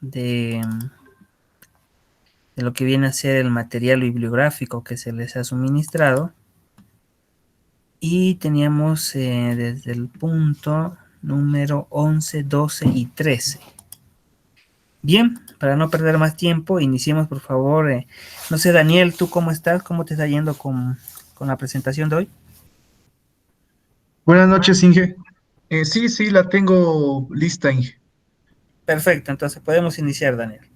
de, de lo que viene a ser el material bibliográfico que se les ha suministrado. Y teníamos desde el punto número 11, 12 y 13. Bien, para no perder más tiempo, iniciemos por favor. No sé, Daniel, ¿tú cómo estás? ¿Cómo te está yendo con la presentación de hoy? Buenas noches, Inge. Sí, sí, la tengo lista, Inge. Perfecto, entonces podemos iniciar, Daniel.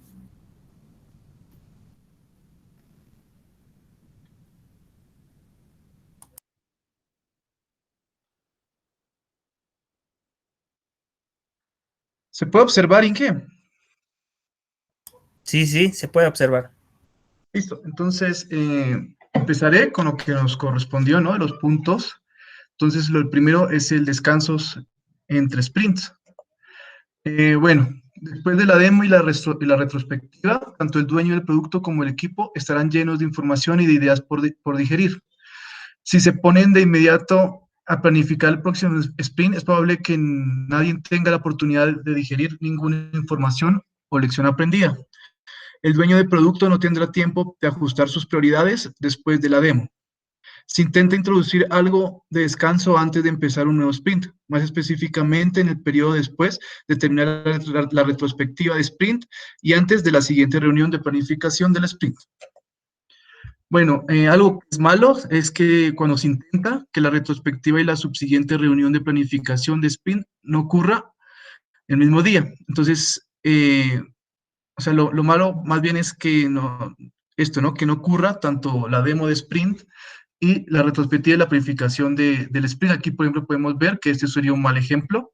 ¿Se puede observar, Inge? Sí, sí, se puede observar. Listo. Entonces, empezaré con lo que nos correspondió, ¿no? De los puntos. Entonces, el primero es el descansos entre sprints. Bueno, después de la demo y la retrospectiva, tanto el dueño del producto como el equipo estarán llenos de información y de ideas por digerir. Si se ponen de inmediato a planificar el próximo sprint, es probable que nadie tenga la oportunidad de digerir ninguna información o lección aprendida. El dueño del producto no tendrá tiempo de ajustar sus prioridades después de la demo. Se intenta introducir algo de descanso antes de empezar un nuevo sprint, más específicamente en el periodo después de terminar la retrospectiva de sprint y antes de la siguiente reunión de planificación del sprint. Bueno, algo que es malo es que cuando se intenta que la retrospectiva y la subsiguiente reunión de planificación de sprint no ocurra el mismo día. Entonces, o sea, lo malo más bien es que no, esto, ¿no? Que no ocurra tanto la demo de sprint y la retrospectiva y la planificación del sprint. Aquí, por ejemplo, podemos ver que este sería un mal ejemplo,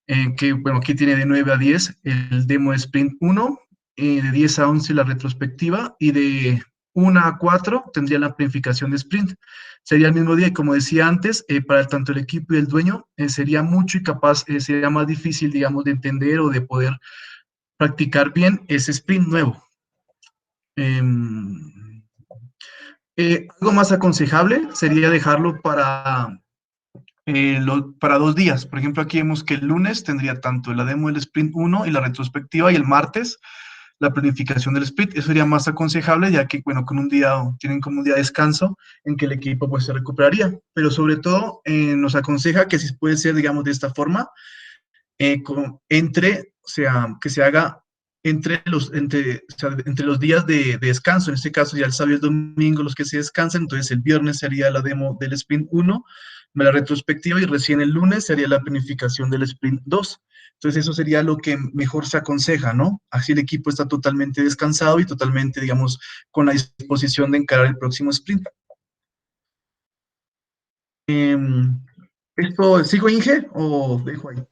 que, bueno, aquí tiene de 9 a 10 el demo de sprint 1, de 10 a 11 la retrospectiva y de 1 a 4 tendría la planificación de sprint. Sería el mismo día y como decía antes, para tanto el equipo y el dueño sería mucho y capaz, sería más difícil, digamos, de entender o de poder practicar bien ese sprint nuevo. Eh, algo más aconsejable sería dejarlo para 2 días. Por ejemplo, aquí vemos que el lunes tendría tanto la demo del sprint 1 y la retrospectiva, y el martes la planificación del sprint. Eso sería más aconsejable, ya que, bueno, con un día, tienen como un día de descanso en que el equipo pues se recuperaría. Pero sobre todo nos aconseja que si puede ser, digamos, de esta forma, o sea, que se haga o sea, entre los días de descanso. En este caso, ya el sábado y el domingo los que se descansan, entonces el viernes sería la demo del sprint 1, la retrospectiva, y recién el lunes sería la planificación del sprint 2. Entonces eso sería lo que mejor se aconseja, ¿no? Así el equipo está totalmente descansado y totalmente, digamos, con la disposición de encarar el próximo sprint. ¿Esto sigo, Inge, o dejo ahí?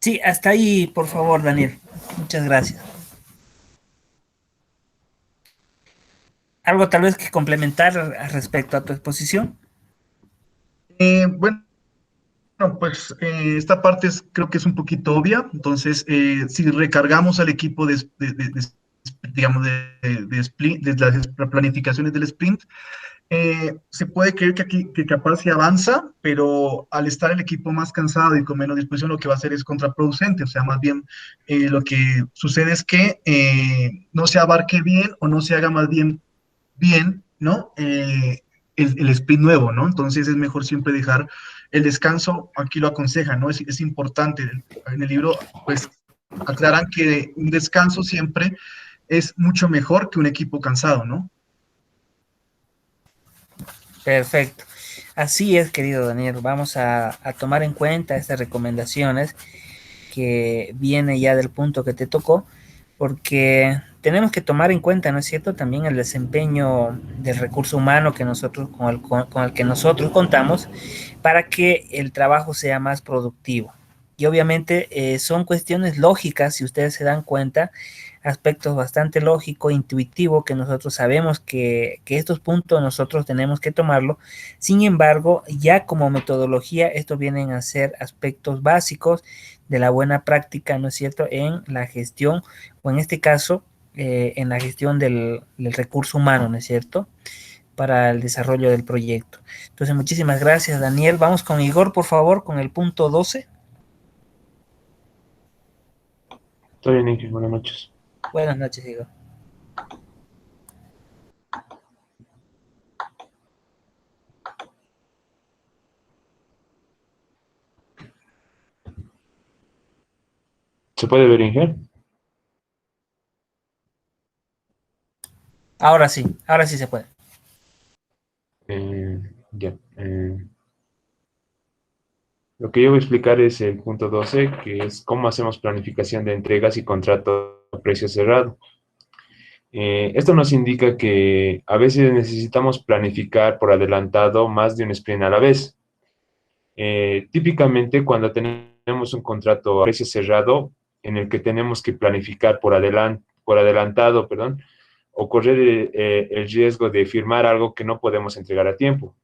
Sí, hasta ahí, por favor, Daniel. Muchas gracias. ¿Algo tal vez que complementar respecto a tu exposición? Bueno, pues esta parte creo que es un poquito obvia. Entonces, si recargamos al equipo digamos, de las planificaciones del sprint, se puede creer que aquí que capaz se avanza, pero al estar el equipo más cansado y con menos disposición, lo que va a hacer es contraproducente. O sea, más bien lo que sucede es que no se abarque bien o no se haga más bien, ¿no? El sprint nuevo, ¿no? Entonces es mejor siempre dejar el descanso, aquí lo aconseja, ¿no? Es importante. En el libro, pues, aclaran que un descanso siempre es mucho mejor que un equipo cansado, ¿no? Perfecto. Así es, querido Daniel. Vamos a tomar en cuenta estas recomendaciones que viene ya del punto que te tocó, porque tenemos que tomar en cuenta, ¿no es cierto?, también el desempeño del recurso humano que nosotros, con el que nosotros contamos para que el trabajo sea más productivo. Y obviamente son cuestiones lógicas, si ustedes se dan cuenta, aspectos bastante lógico, intuitivo, que nosotros sabemos que estos puntos nosotros tenemos que tomarlo. Sin embargo, ya como metodología, estos vienen a ser aspectos básicos de la buena práctica, ¿no es cierto?, en la gestión, o en este caso, en la gestión del recurso humano, ¿no es cierto?, para el desarrollo del proyecto. Entonces, muchísimas gracias, Daniel. Vamos con Igor, por favor, con el punto 12. Todo bien, Ingrid, buenas noches. Buenas noches, Igor. ¿Se puede ver, Ingrid? Ahora sí se puede. Ya. Lo que yo voy a explicar es el punto 12, que es cómo hacemos planificación de entregas y contrato a precio cerrado. Esto nos indica que a veces necesitamos planificar por adelantado más de un sprint a la vez. Típicamente cuando tenemos un contrato a precio cerrado en el que tenemos que planificar por adelantado, perdón, o correr el riesgo de firmar algo que no podemos entregar a tiempo.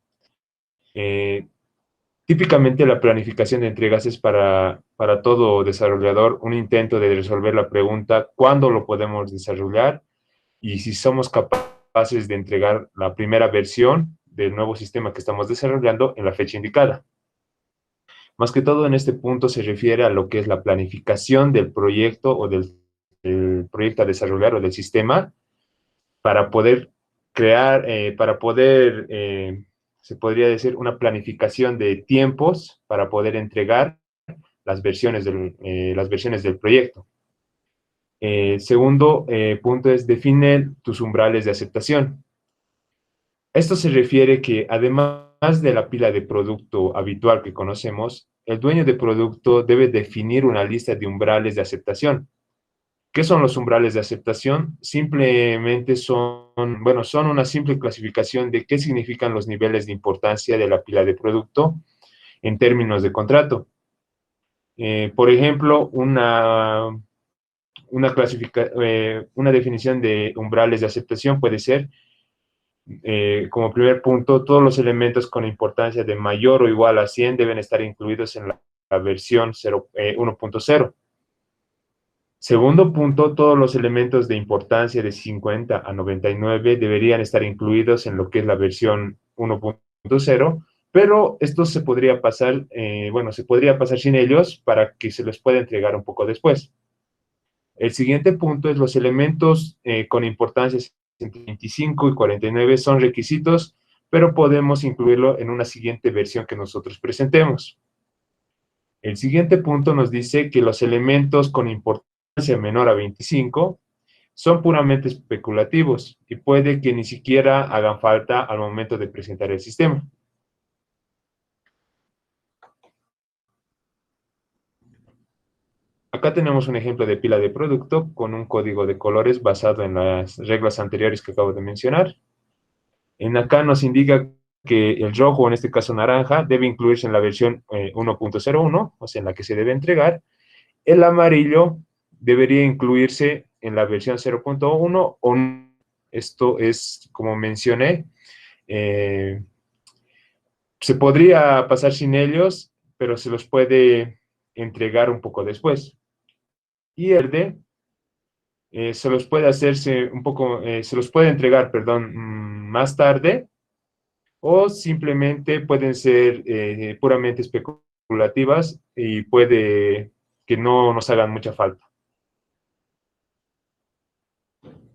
Eh, Típicamente la planificación de entregas es para todo desarrollador un intento de resolver la pregunta cuándo lo podemos desarrollar y si somos capaces de entregar la primera versión del nuevo sistema que estamos desarrollando en la fecha indicada. Más que todo en este punto se refiere a lo que es la planificación del proyecto o del proyecto a desarrollar o del sistema para poder crear, se podría decir, una planificación de tiempos para poder entregar las versiones del proyecto. Segundo punto es define tus umbrales de aceptación. Esto se refiere que además de la pila de producto habitual que conocemos, el dueño de producto debe definir una lista de umbrales de aceptación. ¿Qué son los umbrales de aceptación? Simplemente son una simple clasificación de qué significan los niveles de importancia de la pila de producto en términos de contrato. Por ejemplo, una definición de umbrales de aceptación puede ser, como primer punto, todos los elementos con importancia de mayor o igual a 100 deben estar incluidos en la versión 1.0. Segundo punto, todos los elementos de importancia de 50 a 99 deberían estar incluidos en lo que es la versión 1.0, pero esto se podría pasar, se podría pasar sin ellos para que se les pueda entregar un poco después. El siguiente punto es los elementos con importancia entre 25 y 49 son requisitos, pero podemos incluirlo en una siguiente versión que nosotros presentemos. El siguiente punto nos dice que los elementos con importancia menor a 25 son puramente especulativos y puede que ni siquiera hagan falta al momento de presentar el sistema. Acá tenemos un ejemplo de pila de producto con un código de colores basado en las reglas anteriores que acabo de mencionar. En acá nos indica que el rojo, en este caso naranja, debe incluirse en la versión 1.01, o sea, en la que se debe entregar. El amarillo debería incluirse en la versión 0.1 o no. Esto es, como mencioné, se podría pasar sin ellos, pero se los puede entregar un poco después. Y el verde se los puede hacerse un poco, se los puede entregar, perdón, más tarde, o simplemente pueden ser puramente especulativas y puede que no nos hagan mucha falta.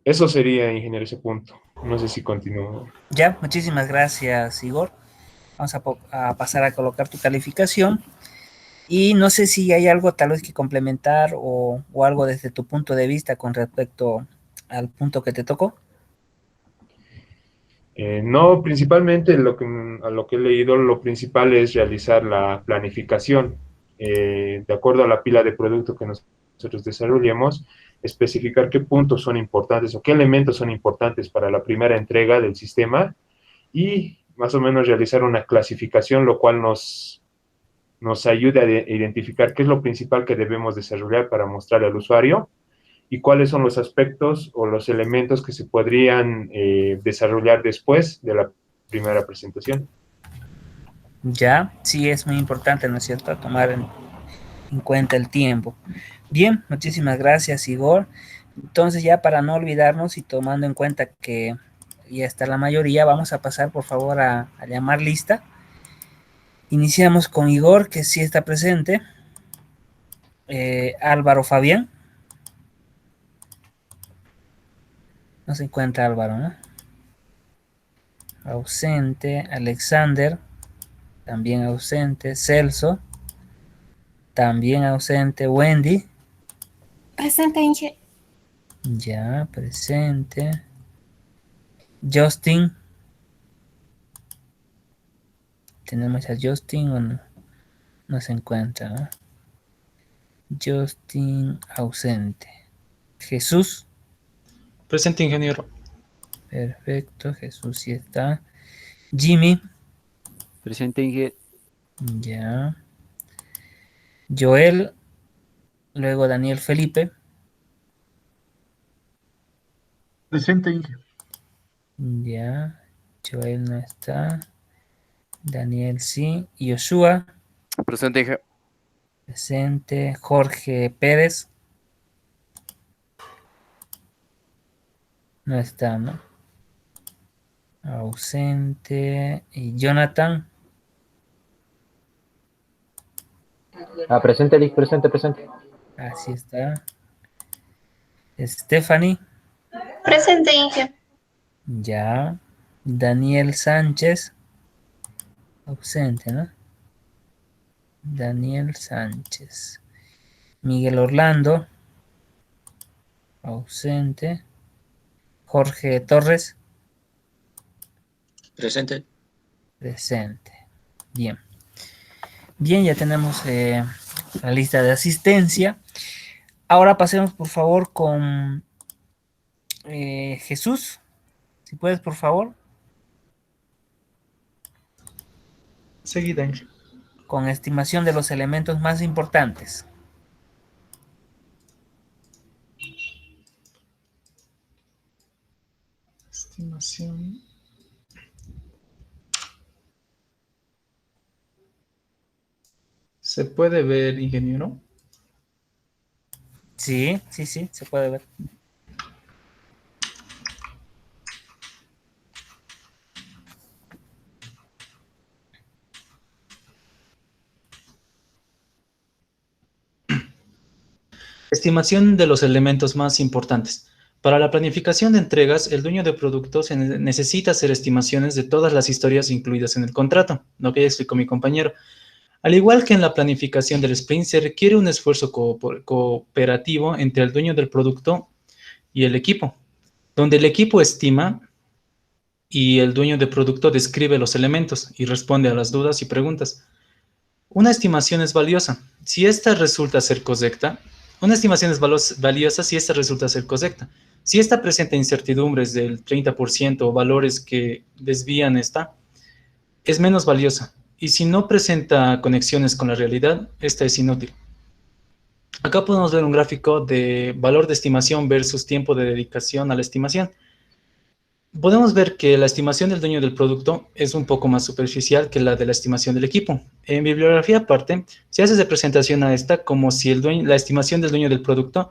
Eso sería, ingeniero, ese punto. No sé si continúo. Ya, muchísimas gracias, Igor. Vamos a pasar a colocar tu calificación. Y no sé si hay algo tal vez que complementar o algo desde tu punto de vista con respecto al punto que te tocó. No, principalmente a lo que he leído, lo principal es realizar la planificación. De acuerdo a la pila de producto que nosotros desarrollemos, especificar qué puntos son importantes o qué elementos son importantes para la primera entrega del sistema y más o menos realizar una clasificación, lo cual nos ayude a identificar qué es lo principal que debemos desarrollar para mostrarle al usuario y cuáles son los aspectos o los elementos que se podrían desarrollar después de la primera presentación. Ya, sí es muy importante, ¿no es cierto?, tomar en cuenta el tiempo. Bien, muchísimas gracias, Igor. Entonces, ya para no olvidarnos y tomando en cuenta que ya está la mayoría, vamos a pasar por favor a llamar lista. Iniciamos con Igor, que sí está presente. Álvaro Fabián. No se encuentra Álvaro, ¿no? Ausente. Alexander, también ausente. Celso, también ausente. Wendy, Presente, Inge. ya, presente. Justin, tenemos a Justin o no, no se encuentra, ¿no? Justin, ausente. Jesús, Presente, ingeniero. perfecto, Jesús sí está. Jimmy, Presente, Inge. ya. Joel, luego Daniel Felipe, Presente, Inge. ya. Joel no está. Daniel sí. Yoshua, Presente, Inge. presente. Jorge Pérez, no está, ¿no? Ausente. Y Jonathan, Presente, Lick, presente, presente. así está. Stephanie, Presente, Inge. ya. Daniel Sánchez, ausente, ¿no? Daniel Sánchez. Miguel Orlando, ausente. Jorge Torres, Presente. presente. Bien. Bien, ya tenemos la lista de asistencia. Ahora pasemos, por favor, con Jesús. Si puedes, por favor. Seguida, Inge. Con estimación de los elementos más importantes. Estimación. ¿Se puede ver, ingeniero? Sí, sí, sí, se puede ver. Estimación de los elementos más importantes. Para la planificación de entregas, el dueño de producto necesita hacer estimaciones de todas las historias incluidas en el contrato, lo que ya explicó mi compañero. Al igual que en la planificación del sprint, se requiere un esfuerzo cooperativo entre el dueño del producto y el equipo, donde el equipo estima y el dueño del producto describe los elementos y responde a las dudas y preguntas. Una estimación es valiosa si esta resulta ser correcta. Una estimación es valiosa si esta resulta ser correcta. Si esta presenta incertidumbres del 30% o valores que desvían esta, es menos valiosa. Y si no presenta conexiones con la realidad, esta es inútil. Acá podemos ver un gráfico de valor de estimación versus tiempo de dedicación a la estimación. Podemos ver que la estimación del dueño del producto es un poco más superficial que la de la estimación del equipo. En bibliografía aparte, se hace representación a esta como si la estimación del dueño del producto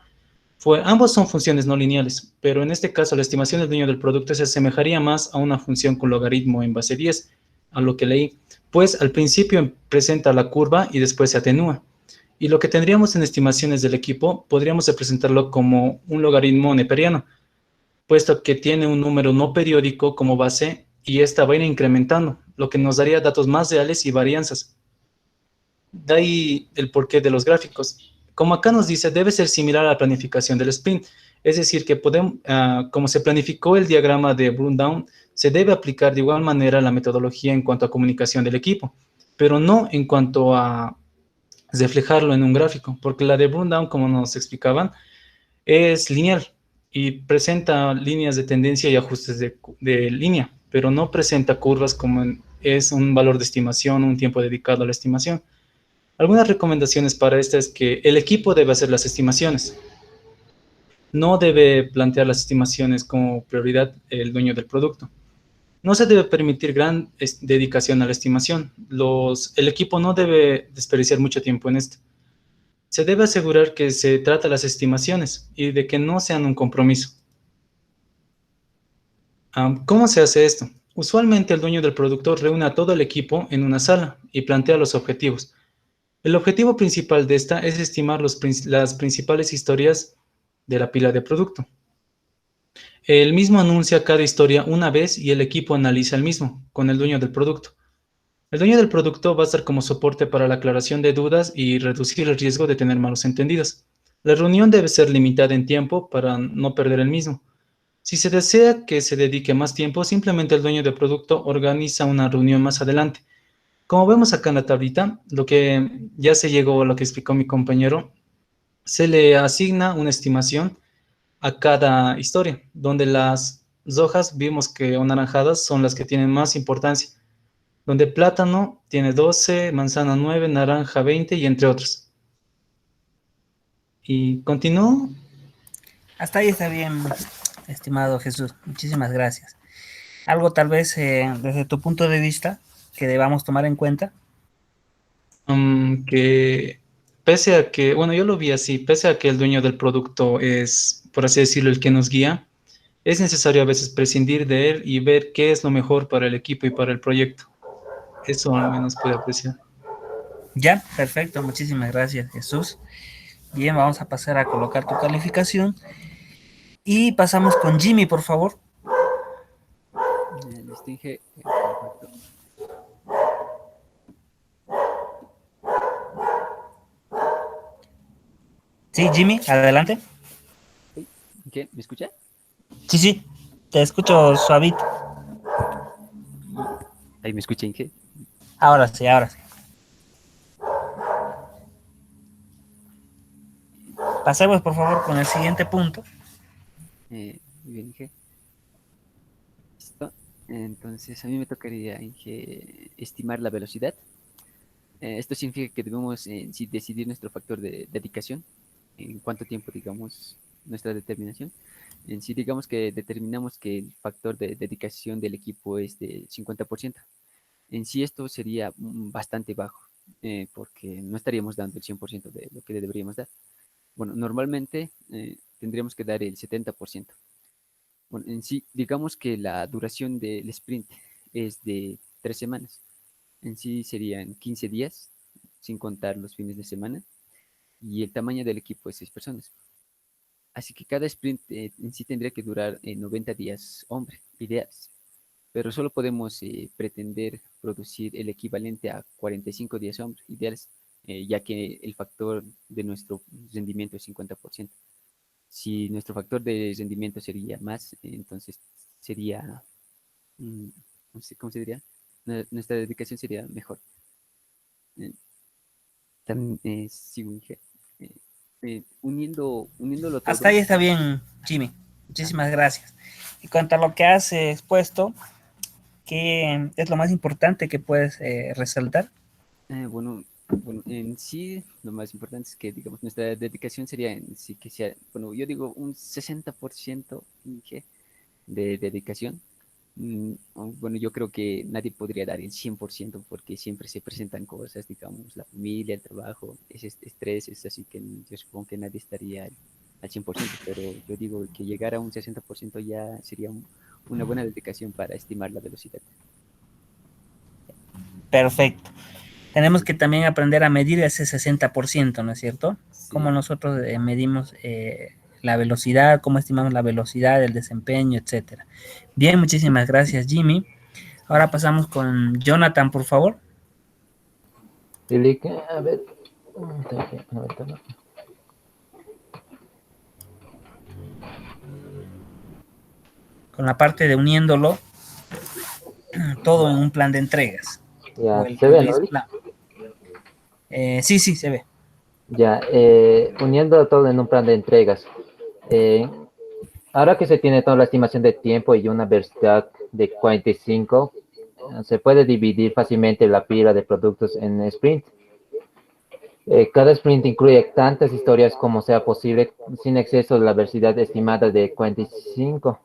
ambos son funciones no lineales, pero en este caso la estimación del dueño del producto se asemejaría más a una función con logaritmo en base 10, a lo que leí, pues al principio presenta la curva y después se atenúa. Y lo que tendríamos en estimaciones del equipo, podríamos representarlo como un logaritmo neperiano, puesto que tiene un número no periódico como base y esta va a ir incrementando, lo que nos daría datos más reales y varianzas. De ahí el porqué de los gráficos. Como acá nos dice, debe ser similar a la planificación del sprint, es decir, que como se planificó el diagrama de Brundown, se debe aplicar de igual manera la metodología en cuanto a comunicación del equipo, pero no en cuanto a reflejarlo en un gráfico, porque la de Brundown, como nos explicaban, es lineal y presenta líneas de tendencia y ajustes de línea, pero no presenta curvas como es un valor de estimación, un tiempo dedicado a la estimación. Algunas recomendaciones para esta es que el equipo debe hacer las estimaciones. No debe plantear las estimaciones como prioridad el dueño del producto. No se debe permitir gran dedicación a la estimación. El equipo no debe desperdiciar mucho tiempo en esto. Se debe asegurar que se trata las estimaciones y de que no sean un compromiso. ¿Cómo se hace esto? Usualmente el dueño del producto reúne a todo el equipo en una sala y plantea los objetivos. El objetivo principal de esta es estimar las principales historias de la pila de producto. El mismo anuncia cada historia una vez y el equipo analiza el mismo con el dueño del producto. El dueño del producto va a estar como soporte para la aclaración de dudas y reducir el riesgo de tener malos entendidos. La reunión debe ser limitada en tiempo para no perder el mismo. Si se desea que se dedique más tiempo, simplemente el dueño del producto organiza una reunión más adelante. Como vemos acá en la tablita, lo que ya se llegó a lo que explicó mi compañero, se le asigna una estimación a cada historia, donde las hojas vimos que anaranjadas son las que tienen más importancia, donde plátano tiene 12, manzana 9, naranja 20 y entre otros. Y continúo. Hasta ahí está bien, estimado Jesús. Muchísimas gracias. Algo tal vez desde tu punto de vista que debamos tomar en cuenta. Que pese a que, bueno, yo lo vi así, pese a que el dueño del producto es, por así decirlo, el que nos guía, es necesario a veces prescindir de él y ver qué es lo mejor para el equipo y para el proyecto. Eso al menos puede apreciar. Ya, perfecto. Muchísimas gracias, Jesús. Bien, vamos a pasar a colocar tu calificación. Y pasamos con Jimmy, por favor. Listo, Inge. Perfecto. Sí, Jimmy, adelante. ¿Qué? ¿Me escucha? Sí, sí, te escucho suavito. Ahí me escucha, Inge. Ahora sí, ahora sí. Pasemos, por favor, con el siguiente punto. Muy bien, Inge. Listo. Entonces, a mí me tocaría, Inge, estimar la velocidad. Esto significa que debemos sí, decidir nuestro factor de dedicación, en cuánto tiempo, digamos, nuestra determinación. En sí, digamos que determinamos que el factor de dedicación del equipo es de 50%. En sí, esto sería bastante bajo, porque no estaríamos dando el 100% de lo que deberíamos dar. Bueno, normalmente tendríamos que dar el 70%. Bueno, en sí, digamos que la duración del sprint es de 3 semanas. En sí serían 15 días, sin contar los fines de semana, y el tamaño del equipo es 6 personas. Así que cada sprint en sí tendría que durar 90 días hombre, ideales. Pero solo podemos pretender producir el equivalente a 45 días hombre, ideales, ya que el factor de nuestro rendimiento es 50%. Si nuestro factor de rendimiento sería más, entonces sería, no sé, ¿cómo se diría? Nuestra dedicación sería mejor. También, sigo, uniéndolo Hasta todo. ahí está bien, Jimmy. Muchísimas gracias. Y cuanto a lo que has expuesto, ¿qué es lo más importante que puedes resaltar? Bueno, en sí, lo más importante es que, digamos, nuestra dedicación sería en sí que sea, bueno, yo digo un 60% Inge, de dedicación. Bueno, yo creo que nadie podría dar el 100% porque siempre se presentan cosas, digamos, la familia, el trabajo, ese estrés, es así que yo supongo que nadie estaría al 100%, pero yo digo que llegar a un 60% ya sería una buena dedicación para estimar la velocidad. Perfecto. Tenemos que también aprender a medir ese 60%, ¿no es cierto? Cómo Sí, nosotros medimos la velocidad, cómo estimamos la velocidad, el desempeño, etcétera. Bien, muchísimas gracias, Jimmy. Ahora pasamos con Jonathan, por favor. A ver, Con la parte de uniéndolo todo en un plan de entregas. O ya, el ¿se ve, no? release plan. Sí, sí, se ve. Ya, uniendo todo en un plan de entregas. Eh, Ahora que se tiene toda la estimación de tiempo y una velocidad de 45, se puede dividir fácilmente la pila de productos en sprint. Cada sprint incluye tantas historias como sea posible, sin exceso de la velocidad estimada de 45.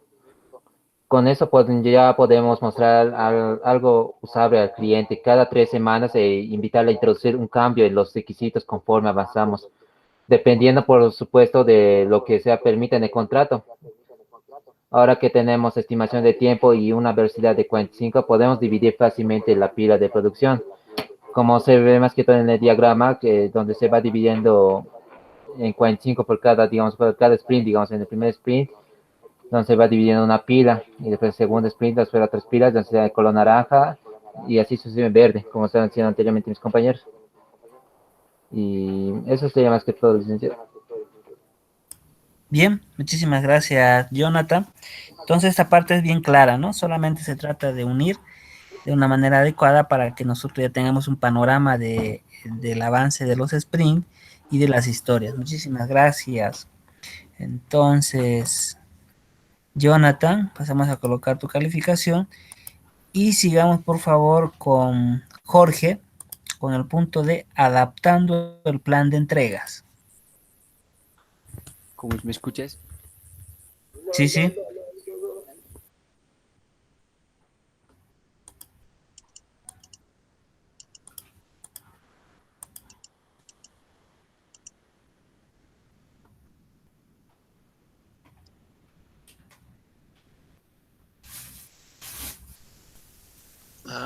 Con eso ya podemos mostrar algo usable al cliente cada 3 semanas e invitarle a introducir un cambio en los requisitos conforme avanzamos, dependiendo, por supuesto, de lo que se permite en el contrato. Ahora que tenemos estimación de tiempo y una velocidad de 45, podemos dividir fácilmente la pila de producción. Como se ve más que todo en el diagrama, donde se va dividiendo en 45 por cada, digamos, por cada sprint, digamos, en el primer sprint, donde se va dividiendo una pila, y después el segundo sprint, después otras pilas, donde se da el color naranja, y así sucesivamente verde, como estaban diciendo anteriormente mis compañeros. Y eso sería más que todo, licenciado. Bien, muchísimas gracias, Jonathan. Entonces esta parte es bien clara, ¿no? Solamente se trata de unir de una manera adecuada para que nosotros ya tengamos un panorama del avance de los sprints y de las historias. Muchísimas gracias. Entonces, Jonathan, pasamos a colocar tu calificación y sigamos por favor con Jorge, con el punto de adaptando el plan de entregas. ¿Cómo me escuchas? Sí, sí.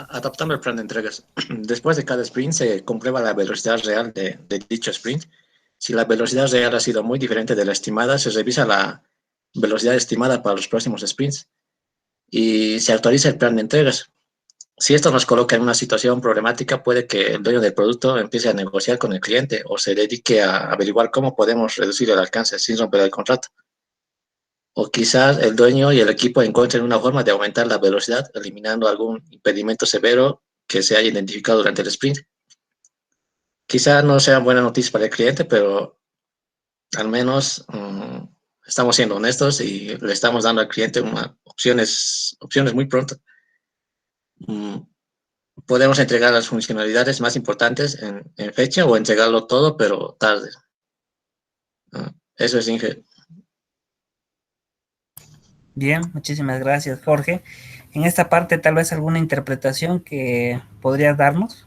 Adaptando el plan de entregas. Después de cada sprint se comprueba la velocidad real de dicho sprint. Si la velocidad real ha sido muy diferente de la estimada, se revisa la velocidad estimada para los próximos sprints y se actualiza el plan de entregas. Si esto nos coloca en una situación problemática, puede que el dueño del producto empiece a negociar con el cliente o se dedique a averiguar cómo podemos reducir el alcance sin romper el contrato. O quizás el dueño y el equipo encuentren una forma de aumentar la velocidad, eliminando algún impedimento severo que se haya identificado durante el sprint. Quizás no sean buenas noticias para el cliente, pero al menos estamos siendo honestos y le estamos dando al cliente opciones muy pronto. Podemos entregar las funcionalidades más importantes en fecha o entregarlo todo, pero tarde. Eso es, Inge. Bien, muchísimas gracias, Jorge. En esta parte, tal vez alguna interpretación que podrías darnos.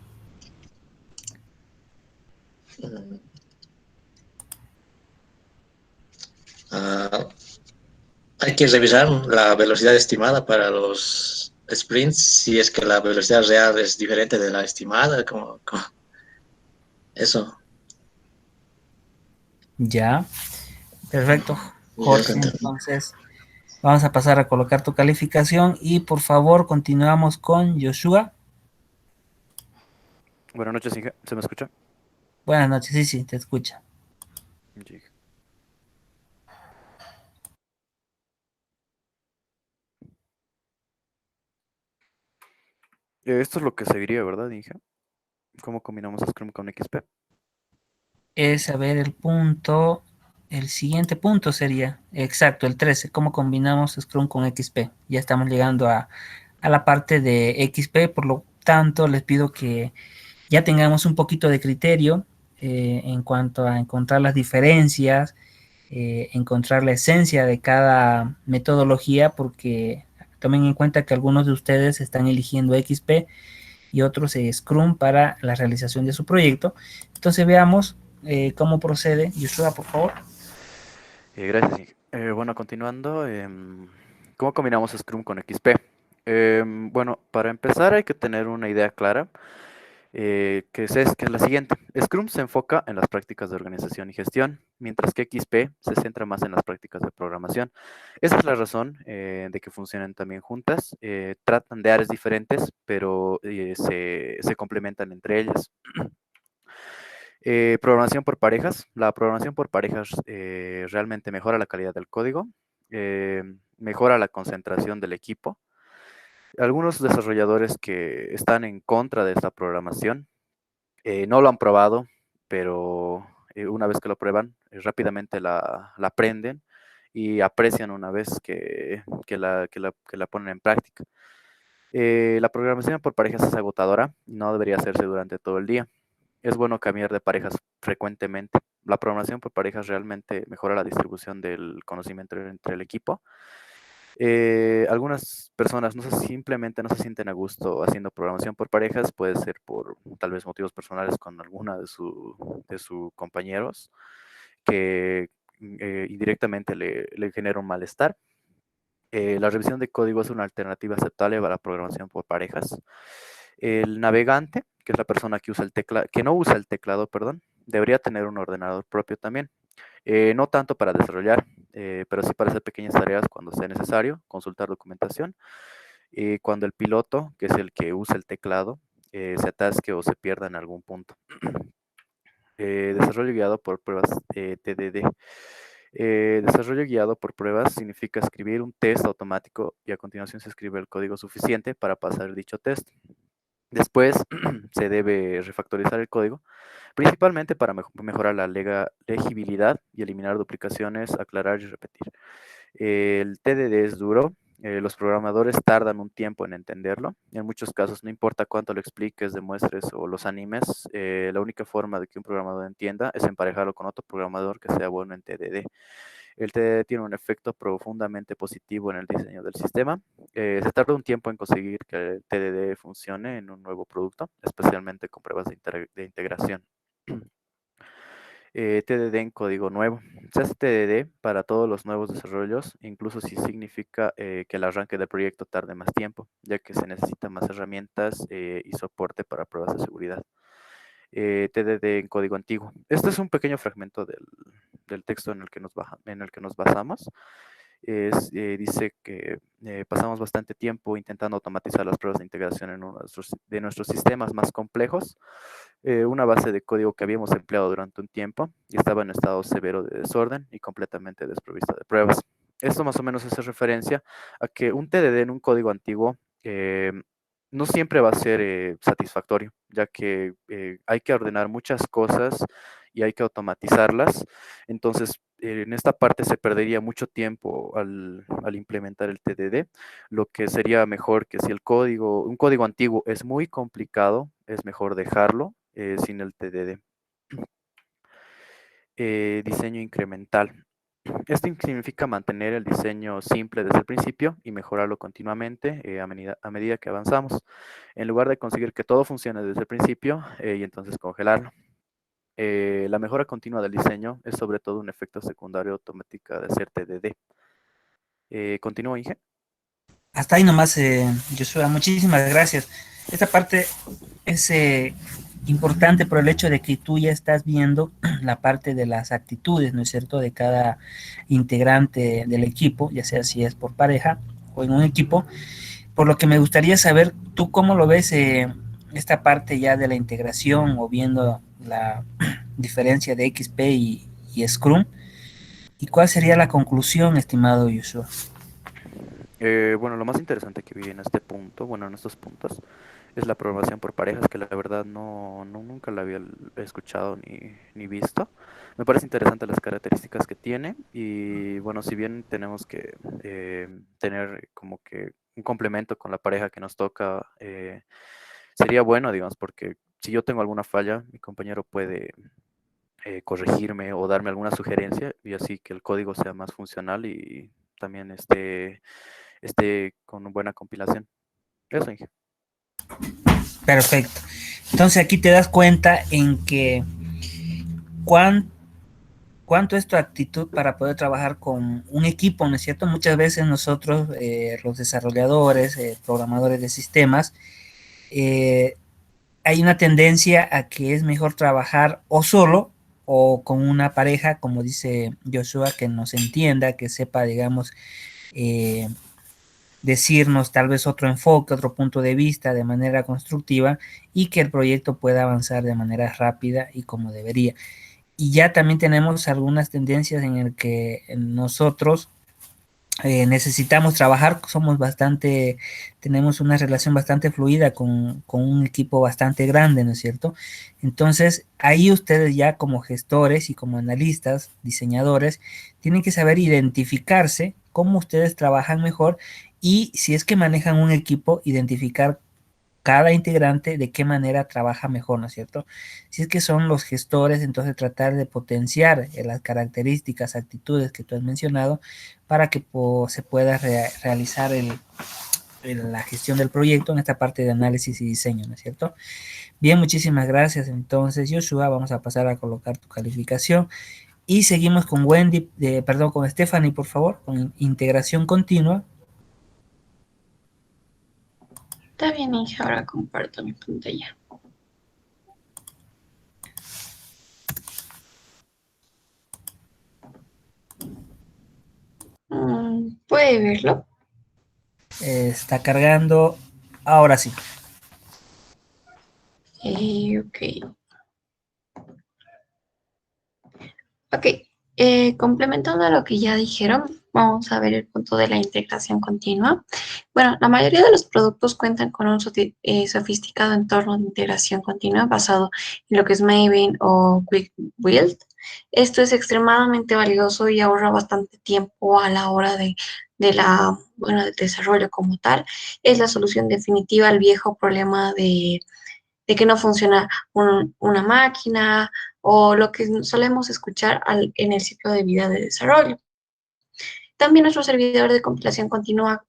Hay que revisar la velocidad estimada para los sprints, si es que la velocidad real es diferente de la estimada, como eso. Ya, perfecto, Jorge. Entonces, vamos a pasar a colocar tu calificación y por favor continuamos con Joshua. Buenas noches, Inge. ¿Se me escucha? Buenas noches, sí, sí, te escucha. Sí. Esto es lo que seguiría, ¿verdad, Inge? ¿Cómo combinamos Scrum con XP? Es saber el punto, el siguiente punto sería, exacto, el 13, cómo combinamos Scrum con XP. Ya estamos llegando a la parte de XP, por lo tanto les pido que ya tengamos un poquito de criterio en cuanto a encontrar las diferencias, encontrar la esencia de cada metodología, porque tomen en cuenta que algunos de ustedes están eligiendo XP y otros Scrum para la realización de su proyecto. Entonces veamos cómo procede. Joshua, por favor. Gracias, Inge. Bueno, continuando, ¿cómo combinamos Scrum con XP? Bueno, para empezar hay que tener una idea clara, que es la siguiente. Scrum se enfoca en las prácticas de organización y gestión, mientras que XP se centra más en las prácticas de programación. Esa es la razón de que funcionen también juntas. Tratan de áreas diferentes, pero se complementan entre ellas. Programación por parejas. La programación por parejas realmente mejora la calidad del código, mejora la concentración del equipo. Algunos desarrolladores que están en contra de esta programación no lo han probado, pero una vez que lo prueban, rápidamente la aprenden y aprecian una vez que la ponen en práctica. La programación por parejas es agotadora, no debería hacerse durante todo el día. Es bueno cambiar de parejas frecuentemente. La programación por parejas realmente mejora la distribución del conocimiento entre el equipo. Algunas personas simplemente no se sienten a gusto haciendo programación por parejas, puede ser por tal vez motivos personales con alguna de sus compañeros que indirectamente le genera un malestar. La revisión de código es una alternativa aceptable para la programación por parejas. El navegante, que es la persona que no usa el teclado, perdón, debería tener un ordenador propio también. No tanto para desarrollar, pero sí para hacer pequeñas tareas cuando sea necesario, consultar documentación. Cuando el piloto, que es el que usa el teclado, se atasque o se pierda en algún punto. Desarrollo guiado por pruebas TDD. Desarrollo guiado por pruebas significa escribir un test automático y a continuación se escribe el código suficiente para pasar dicho test. Después se debe refactorizar el código, principalmente para mejorar la legibilidad y eliminar duplicaciones, aclarar y repetir. El TDD es duro, los programadores tardan un tiempo en entenderlo. En muchos casos, no importa cuánto lo expliques, demuestres o los animes, la única forma de que un programador entienda es emparejarlo con otro programador que sea bueno en TDD. El TDD tiene un efecto profundamente positivo en el diseño del sistema. Se tarda un tiempo en conseguir que el TDD funcione en un nuevo producto, especialmente con pruebas de integración. TDD en código nuevo. Se hace TDD para todos los nuevos desarrollos, incluso si significa que el arranque del proyecto tarde más tiempo, ya que se necesitan más herramientas y soporte para pruebas de seguridad. TDD en código antiguo. Este es un pequeño fragmento del texto en el que nos basamos. Dice que pasamos bastante tiempo intentando automatizar las pruebas de integración en uno de nuestros sistemas más complejos. Una base de código que habíamos empleado durante un tiempo y estaba en estado severo de desorden y completamente desprovista de pruebas. Esto más o menos hace referencia a que un TDD en un código antiguo no siempre va a ser satisfactorio, ya que hay que ordenar muchas cosas y hay que automatizarlas. Entonces, en esta parte se perdería mucho tiempo al implementar el TDD, lo que sería mejor que si un código antiguo es muy complicado, es mejor dejarlo sin el TDD. Diseño incremental. Esto significa mantener el diseño simple desde el principio y mejorarlo continuamente a medida que avanzamos, en lugar de conseguir que todo funcione desde el principio y entonces congelarlo. La mejora continua del diseño es sobre todo un efecto secundario automático de hacer TDD. Continúa, Inge. Hasta ahí nomás, Joshua, muchísimas gracias. Esta parte es importante por el hecho de que tú ya estás viendo la parte de las actitudes, ¿no es cierto?, de cada integrante del equipo, ya sea si es por pareja o en un equipo, por lo que me gustaría saber, ¿tú cómo lo ves esta parte ya de la integración o viendo la diferencia de XP y Scrum? ¿Y cuál sería la conclusión, estimado Joshua? Bueno, lo más interesante que vi en este punto, bueno, en estos puntos, es la programación por parejas, que la verdad nunca la había escuchado ni visto. Me parece interesante las características que tiene y bueno, si bien tenemos que tener como que un complemento con la pareja que nos toca, sería bueno, digamos, porque si yo tengo alguna falla, mi compañero puede corregirme o darme alguna sugerencia y así que el código sea más funcional y también esté con una buena compilación. Eso, Inge. Perfecto. Entonces aquí te das cuenta en que cuánto es tu actitud para poder trabajar con un equipo, ¿no es cierto? Muchas veces nosotros, los desarrolladores, programadores de sistemas, eh, hay una tendencia a que es mejor trabajar o solo o con una pareja, como dice Joshua, que nos entienda, que sepa, digamos, eh, decirnos tal vez otro enfoque, otro punto de vista de manera constructiva y que el proyecto pueda avanzar de manera rápida y como debería. Y ya también tenemos algunas tendencias en el que nosotros necesitamos trabajar, tenemos una relación bastante fluida con un equipo bastante grande, ¿no es cierto? Entonces, ahí ustedes ya como gestores y como analistas, diseñadores, tienen que saber identificarse cómo ustedes trabajan mejor y si es que manejan un equipo, identificar cada integrante de qué manera trabaja mejor, ¿no es cierto? Si es que son los gestores, entonces tratar de potenciar las características, actitudes que tú has mencionado para que se pueda realizar la gestión del proyecto en esta parte de análisis y diseño, ¿no es cierto? Bien, muchísimas gracias. Entonces, Joshua, vamos a pasar a colocar tu calificación y seguimos con con Stephanie, por favor, con integración continua. Está bien, Inge, ahora comparto mi pantalla. ¿Puede verlo? Está cargando. Ahora sí. Ok. Ok, complementando a lo que ya dijeron, vamos a ver el punto de la integración continua. Bueno, la mayoría de los productos cuentan con un sofisticado entorno de integración continua basado en lo que es Maven o Quick Build. Esto es extremadamente valioso y ahorra bastante tiempo a la hora bueno, del desarrollo como tal. Es la solución definitiva al viejo problema de que no funciona una máquina o lo que solemos escuchar en el ciclo de vida de desarrollo. También nuestro servidor de compilación continúa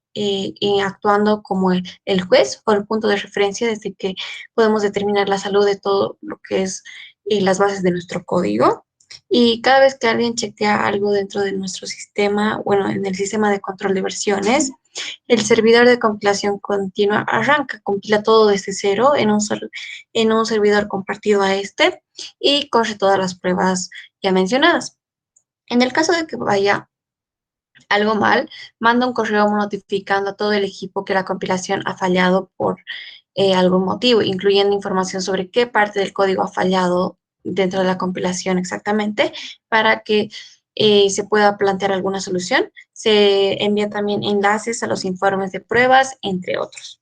actuando como el juez o el punto de referencia desde que podemos determinar la salud de todo lo que es las bases de nuestro código. Y cada vez que alguien chequea algo dentro de nuestro sistema, bueno, en el sistema de control de versiones, el servidor de compilación continua arranca, compila todo desde cero en un servidor compartido a este y corre todas las pruebas ya mencionadas. En el caso de que vaya algo mal, manda un correo notificando a todo el equipo que la compilación ha fallado por algún motivo, incluyendo información sobre qué parte del código ha fallado dentro de la compilación exactamente, para que se pueda plantear alguna solución. Se envían también enlaces a los informes de pruebas, entre otros.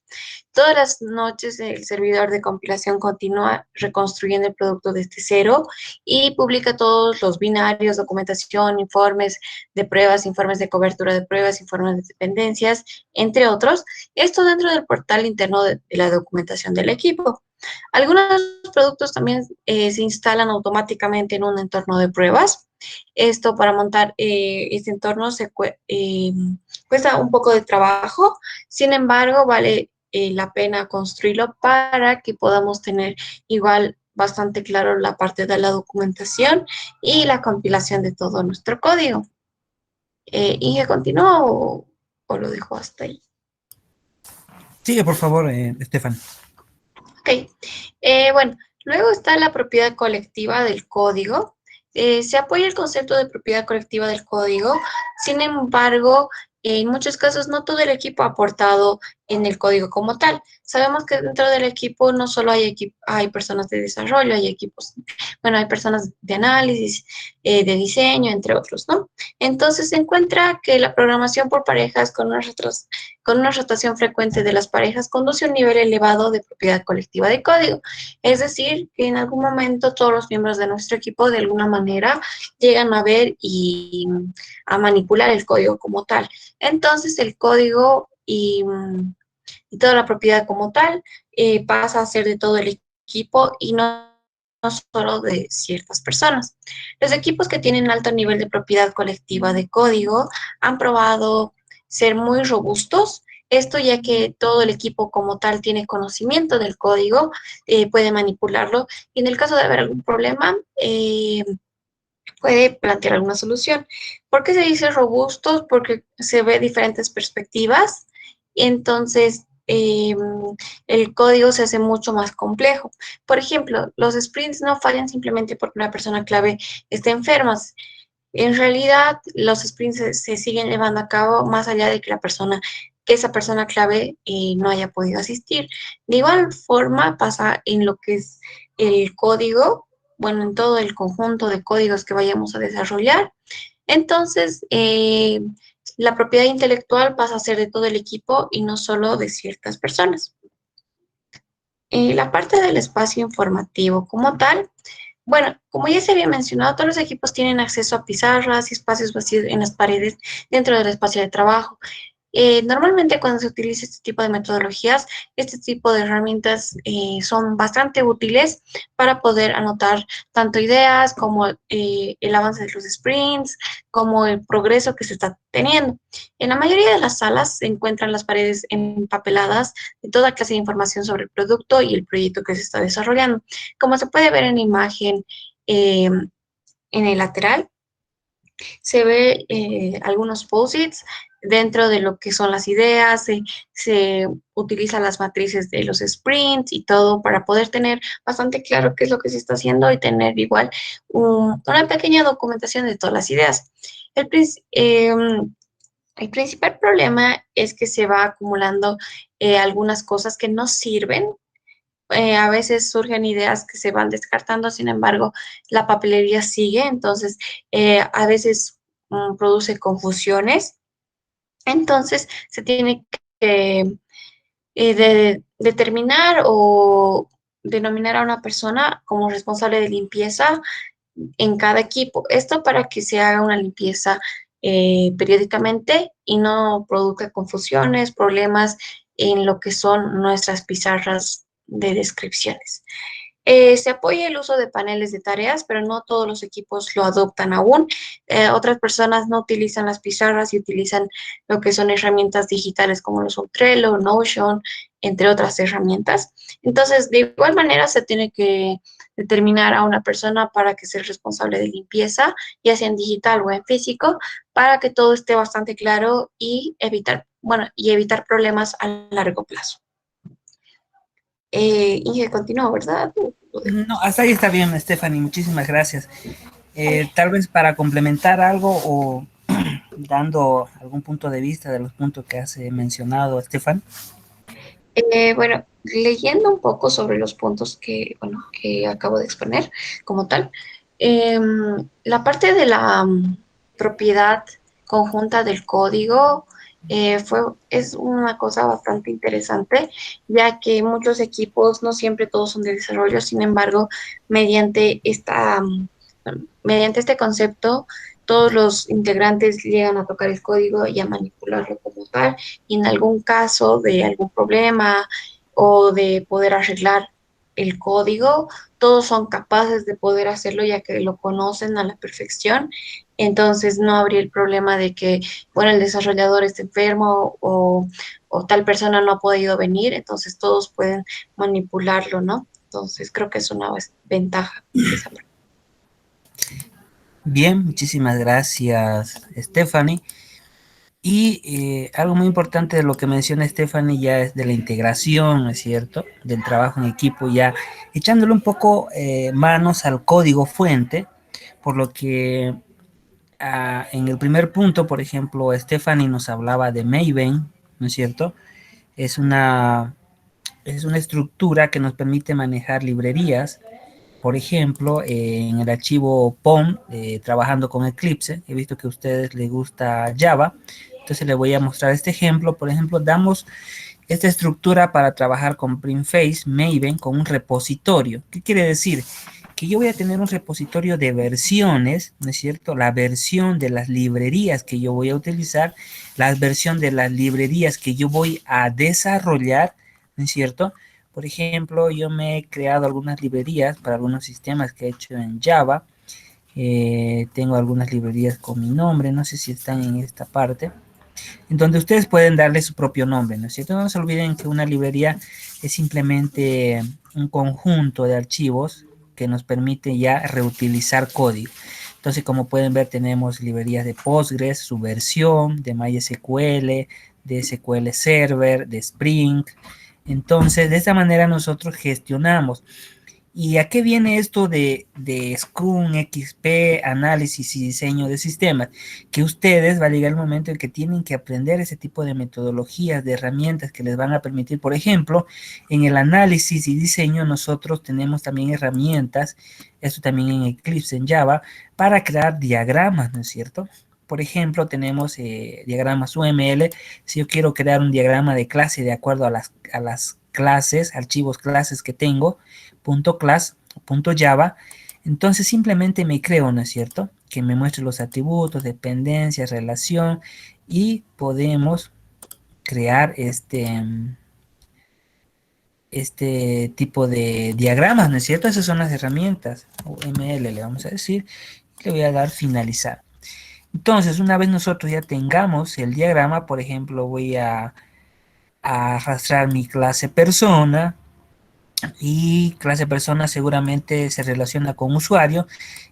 Todas las noches el servidor de compilación continúa reconstruyendo el producto desde cero y publica todos los binarios, documentación, informes de pruebas, informes de cobertura de pruebas, informes de dependencias, entre otros. Esto dentro del portal interno de la documentación del equipo. Algunos productos también se instalan automáticamente en un entorno de pruebas. Esto para montar este entorno cuesta un poco de trabajo, sin embargo, vale la pena construirlo para que podamos tener igual bastante claro la parte de la documentación y la compilación de todo nuestro código. ¿Inge continúa o lo dejo hasta ahí? Sigue, por favor, Estefan. Ok. Bueno, luego está la propiedad colectiva del código. Se apoya el concepto de propiedad colectiva del código, sin embargo, en muchos casos no todo el equipo ha aportado en el código como tal. Sabemos que dentro del equipo no solo hay personas de desarrollo, hay equipos, bueno, hay personas de análisis, de diseño, entre otros, ¿no? Entonces se encuentra que la programación por parejas con una rotación frecuente de las parejas conduce a un nivel elevado de propiedad colectiva de código. Es decir, que en algún momento todos los miembros de nuestro equipo de alguna manera llegan a ver y a manipular el código como tal. Entonces el código y toda la propiedad como tal pasa a ser de todo el equipo y no solo de ciertas personas. Los equipos que tienen alto nivel de propiedad colectiva de código han probado ser muy robustos. Esto ya que todo el equipo como tal tiene conocimiento del código, puede manipularlo y en el caso de haber algún problema, puede plantear alguna solución. ¿Por qué se dice robustos? Porque se ve diferentes perspectivas y entonces el código se hace mucho más complejo. Por ejemplo, los sprints no fallan simplemente porque una persona clave esté enferma. En realidad, los sprints se siguen llevando a cabo más allá de que esa persona clave no haya podido asistir. De igual forma pasa en lo que es el código, bueno, en todo el conjunto de códigos que vayamos a desarrollar. Entonces, la propiedad intelectual pasa a ser de todo el equipo y no solo de ciertas personas. La parte del espacio informativo como tal, bueno, como ya se había mencionado, todos los equipos tienen acceso a pizarras y espacios vacíos en las paredes dentro del espacio de trabajo. Normalmente cuando se utiliza este tipo de metodologías, este tipo de herramientas son bastante útiles para poder anotar tanto ideas como el avance de los sprints, como el progreso que se está teniendo. En la mayoría de las salas se encuentran las paredes empapeladas de toda clase de información sobre el producto y el proyecto que se está desarrollando. Como se puede ver en la imagen en el lateral, se ve algunos post-its dentro de lo que son las ideas, se utilizan las matrices de los sprints y todo para poder tener bastante claro qué es lo que se está haciendo y tener igual una pequeña documentación de todas las ideas. El principal problema es que se va acumulando algunas cosas que no sirven. A veces surgen ideas que se van descartando, sin embargo, la papelería sigue, entonces a veces produce confusiones. Entonces se tiene que determinar o denominar a una persona como responsable de limpieza en cada equipo. Esto para que se haga una limpieza periódicamente y no produzca confusiones, problemas en lo que son nuestras pizarras de descripciones. Se apoya el uso de paneles de tareas, pero no todos los equipos lo adoptan aún. Otras personas no utilizan las pizarras y utilizan lo que son herramientas digitales como lo son Trello, Notion, entre otras herramientas. Entonces, de igual manera, se tiene que determinar a una persona para que sea el responsable de limpieza, ya sea en digital o en físico, para que todo esté bastante claro y evitar problemas a largo plazo. Inge, continúa, ¿verdad? No, hasta ahí está bien, Stephanie, muchísimas gracias. Tal vez para complementar algo o dando algún punto de vista de los puntos que has mencionado, Estefan. Bueno, leyendo un poco sobre los puntos que acabo de exponer como tal, la parte de la propiedad conjunta del código es una cosa bastante interesante, ya que muchos equipos, no siempre todos son de desarrollo, sin embargo, mediante mediante este concepto, todos los integrantes llegan a tocar el código y a manipularlo como tal, y en algún caso de algún problema o de poder arreglar el código, todos son capaces de poder hacerlo ya que lo conocen a la perfección. Entonces no habría el problema de que, bueno, el desarrollador está enfermo o tal persona no ha podido venir, entonces todos pueden manipularlo, ¿no? Entonces creo que es una ventaja de esa parte. Bien, muchísimas gracias, Stephanie. Y algo muy importante de lo que menciona Stephanie ya es de la integración, ¿no es cierto? Del trabajo en equipo, ya echándole un poco manos al código fuente, por lo que en el primer punto, por ejemplo, Stephanie nos hablaba de Maven, ¿no es cierto? Es una, es una estructura que nos permite manejar librerías. Por ejemplo, en el archivo POM, trabajando con Eclipse, he visto que a ustedes les gusta Java, entonces les voy a mostrar este ejemplo. Por ejemplo, damos esta estructura para trabajar con Printface, Maven, con un repositorio. ¿Qué quiere decir? Que yo voy a tener un repositorio de versiones, ¿no es cierto? La versión de las librerías que yo voy a utilizar, la versión de las librerías que yo voy a desarrollar, ¿no es cierto? Por ejemplo, yo me he creado algunas librerías para algunos sistemas que he hecho en Java. Tengo algunas librerías con mi nombre, no sé si están en esta parte, en donde ustedes pueden darle su propio nombre, ¿no es cierto? No se olviden que una librería es simplemente un conjunto de archivos que nos permite ya reutilizar código. Entonces, como pueden ver, tenemos librerías de Postgres, su versión, de MySQL, de SQL Server, de Spring. Entonces, de esta manera nosotros gestionamos. ¿Y a qué viene esto de Scrum, XP, análisis y diseño de sistemas? Que ustedes va a llegar el momento en que tienen que aprender ese tipo de metodologías, de herramientas que les van a permitir, por ejemplo, en el análisis y diseño nosotros tenemos también herramientas, esto también en Eclipse, en Java, para crear diagramas, ¿no es cierto? Por ejemplo, tenemos diagramas UML. Si yo quiero crear un diagrama de clase de acuerdo a las clases, archivos clases que tengo, .class, .java, entonces simplemente me creo, ¿no es cierto? Que me muestre los atributos, dependencias, relación, y podemos crear este tipo de diagramas, ¿no es cierto? Esas son las herramientas, UML le vamos a decir, y le voy a dar finalizar. Entonces, una vez nosotros ya tengamos el diagrama, por ejemplo, voy a arrastrar mi clase persona, y clase persona seguramente se relaciona con usuario,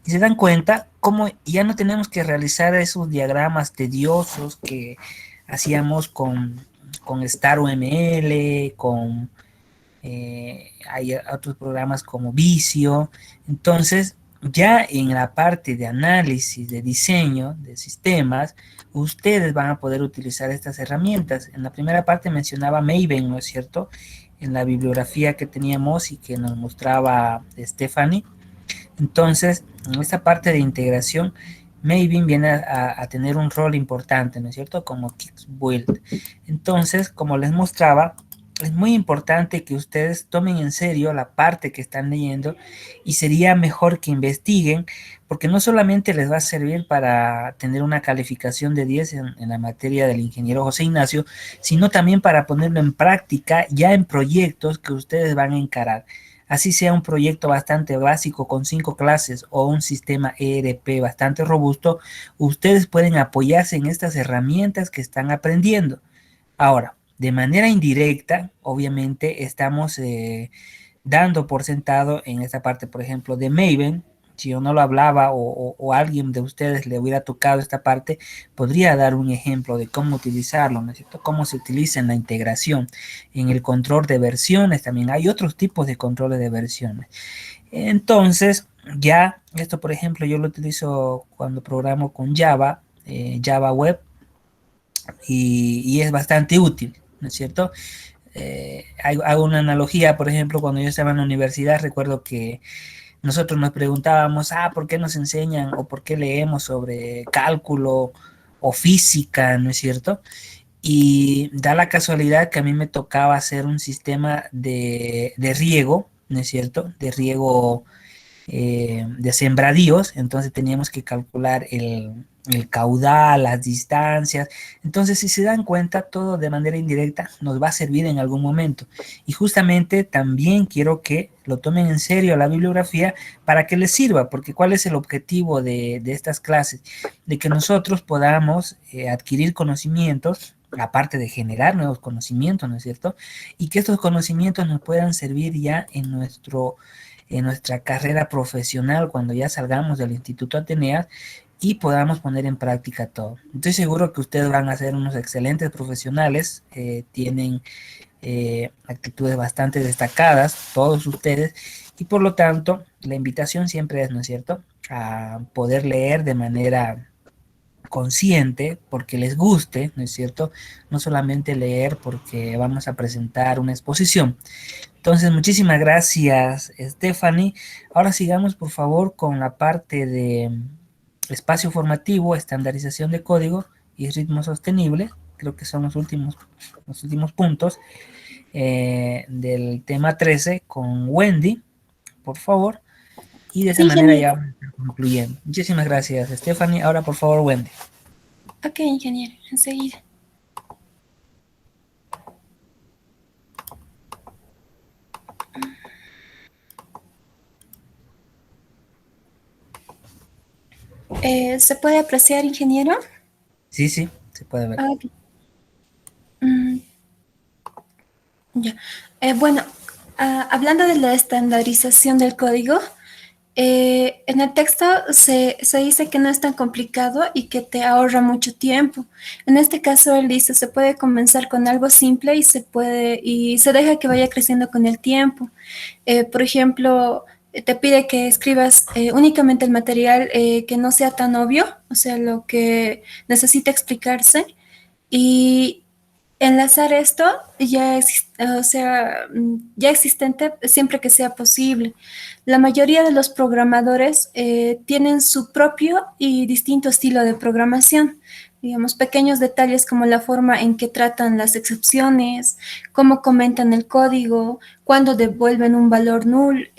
y se dan cuenta cómo ya no tenemos que realizar esos diagramas tediosos que hacíamos con StarUML, hay otros programas como Visio. Entonces ya en la parte de análisis, de diseño de sistemas, ustedes van a poder utilizar estas herramientas. En la primera parte mencionaba Maven, ¿no es cierto? En la bibliografía que teníamos y que nos mostraba Stephanie. Entonces, en esta parte de integración, Maven viene a tener un rol importante, ¿no es cierto? Como Kickbuild. Entonces, como les mostraba, es muy importante que ustedes tomen en serio la parte que están leyendo y sería mejor que investiguen, porque no solamente les va a servir para tener una calificación de 10 en la materia del ingeniero José Ignacio, sino también para ponerlo en práctica ya en proyectos que ustedes van a encarar. Así sea un proyecto bastante básico con 5 clases o un sistema ERP bastante robusto, ustedes pueden apoyarse en estas herramientas que están aprendiendo. Ahora, de manera indirecta, obviamente estamos dando por sentado en esta parte, por ejemplo, de Maven. Si yo no lo hablaba o alguien de ustedes le hubiera tocado esta parte, podría dar un ejemplo de cómo utilizarlo, ¿no es cierto? Cómo se utiliza en la integración, en el control de versiones también. Hay otros tipos de controles de versiones. Entonces, ya esto, por ejemplo, yo lo utilizo cuando programo con Java, Java Web, y es bastante útil, ¿no es cierto? Hago una analogía, por ejemplo, cuando yo estaba en la universidad, recuerdo que nosotros nos preguntábamos, ¿por qué nos enseñan o por qué leemos sobre cálculo o física, ¿no es cierto? Y da la casualidad que a mí me tocaba hacer un sistema de riego, ¿no es cierto? De riego de sembradíos, entonces teníamos que calcular el caudal, las distancias. Entonces, si se dan cuenta, todo de manera indirecta nos va a servir en algún momento. Y justamente también quiero que lo tomen en serio la bibliografía para que les sirva, porque ¿cuál es el objetivo de estas clases? De que nosotros podamos adquirir conocimientos, aparte de generar nuevos conocimientos, ¿no es cierto? Y que estos conocimientos nos puedan servir ya en nuestra carrera profesional cuando ya salgamos del Instituto Atenea y podamos poner en práctica todo. Estoy seguro que ustedes van a ser unos excelentes profesionales, tienen actitudes bastante destacadas, todos ustedes, y por lo tanto, la invitación siempre es, ¿no es cierto?, a poder leer de manera consciente, porque les guste, ¿no es cierto? No solamente leer porque vamos a presentar una exposición. Entonces, muchísimas gracias, Stephanie. Ahora sigamos, por favor, con la parte de espacio formativo, estandarización de código y ritmo sostenible. Creo que son los últimos puntos del tema 13 con Wendy, por favor. Y de esa Sí, manera ingeniero. ya concluyendo. Muchísimas gracias, Stephanie. Ahora, por favor, Wendy. Ok, ingeniero, enseguida. ¿Se puede apreciar, ingeniero? Sí, sí, se puede ver. Ok. Mm, ya. Bueno, hablando de la estandarización del código, en el texto se dice que no es tan complicado y que te ahorra mucho tiempo. En este caso, él dice, se puede comenzar con algo simple y se deja que vaya creciendo con el tiempo. Por ejemplo, te pide que escribas únicamente el material que no sea tan obvio, o sea, lo que necesita explicarse, y enlazar esto ya existente siempre que sea posible. La mayoría de los programadores tienen su propio y distinto estilo de programación. Digamos, pequeños detalles como la forma en que tratan las excepciones, cómo comentan el código, cuándo devuelven un valor null,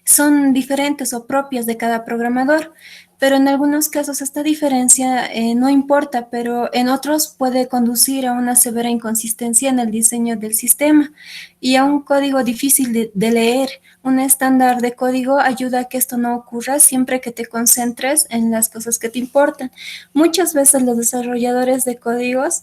son diferentes o propias de cada programador, pero en algunos casos esta diferencia no importa, pero en otros puede conducir a una severa inconsistencia en el diseño del sistema y a un código difícil de leer. Un estándar de código ayuda a que esto no ocurra siempre que te concentres en las cosas que te importan. Muchas veces los desarrolladores de códigos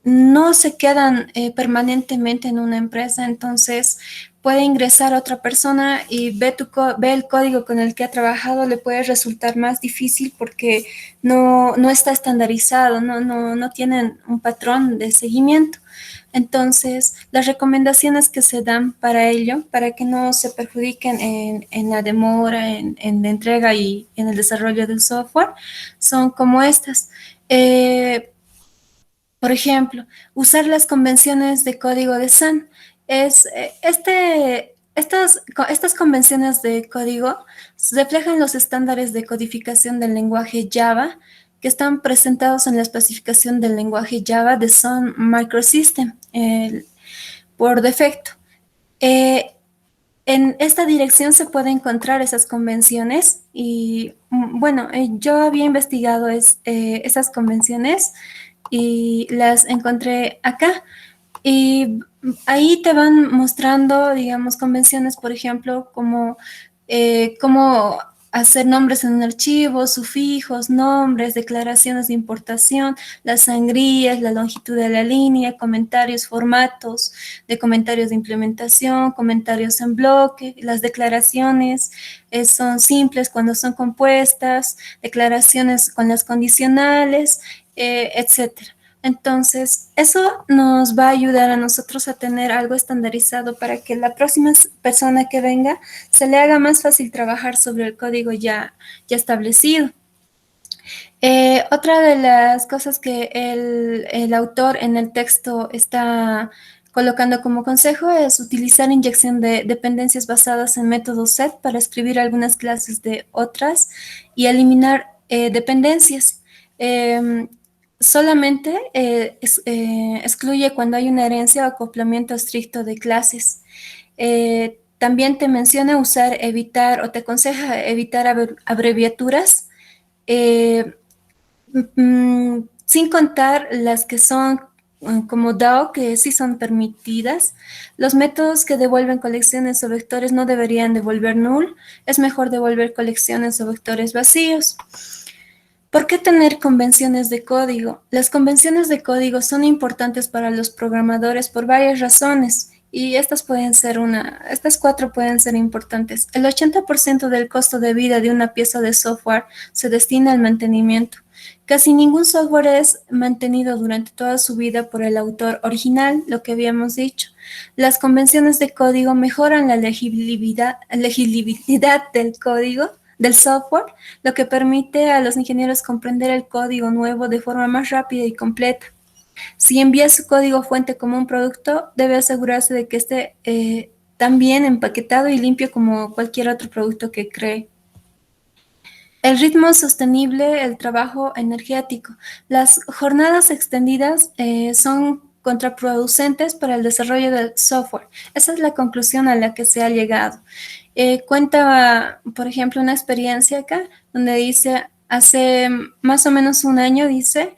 no se quedan permanentemente en una empresa, entonces puede ingresar otra persona y ve el código con el que ha trabajado, le puede resultar más difícil porque no está estandarizado, no tienen un patrón de seguimiento. Entonces, las recomendaciones que se dan para ello, para que no se perjudiquen en la demora, en la entrega y en el desarrollo del software, son como estas. Por ejemplo, usar las convenciones de código de SAN. Estas convenciones de código reflejan los estándares de codificación del lenguaje Java que están presentados en la especificación del lenguaje Java de Sun Microsystem por defecto. En esta dirección se puede encontrar esas convenciones y bueno, yo había investigado esas convenciones y las encontré acá. Y ahí te van mostrando, digamos, convenciones, por ejemplo, como cómo hacer nombres en un archivo, sufijos, nombres, declaraciones de importación, las sangrías, la longitud de la línea, comentarios, formatos de comentarios de implementación, comentarios en bloque, las declaraciones son simples cuando son compuestas, declaraciones con las condicionales, etcétera. Entonces, eso nos va a ayudar a nosotros a tener algo estandarizado para que la próxima persona que venga se le haga más fácil trabajar sobre el código ya establecido. Otra de las cosas que el autor en el texto está colocando como consejo es utilizar inyección de dependencias basadas en métodos set para escribir algunas clases de otras y eliminar dependencias. Solamente excluye cuando hay una herencia o acoplamiento estricto de clases. También te menciona evitar o te aconseja evitar abreviaturas, sin contar las que son como DAO, que sí son permitidas. Los métodos que devuelven colecciones o vectores no deberían devolver null. Es mejor devolver colecciones o vectores vacíos. ¿Por qué tener convenciones de código? Las convenciones de código son importantes para los programadores por varias razones y estas 4 pueden ser importantes. El 80% del costo de vida de una pieza de software se destina al mantenimiento. Casi ningún software es mantenido durante toda su vida por el autor original, lo que habíamos dicho. Las convenciones de código mejoran la legibilidad del código, del software, lo que permite a los ingenieros comprender el código nuevo de forma más rápida y completa. Si envía su código fuente como un producto, debe asegurarse de que esté tan bien empaquetado y limpio como cualquier otro producto que cree. El ritmo sostenible, el trabajo energético. Las jornadas extendidas son contraproducentes para el desarrollo del software. Esa es la conclusión a la que se ha llegado. Cuenta, por ejemplo, una experiencia acá, donde dice, hace más o menos un año, dice,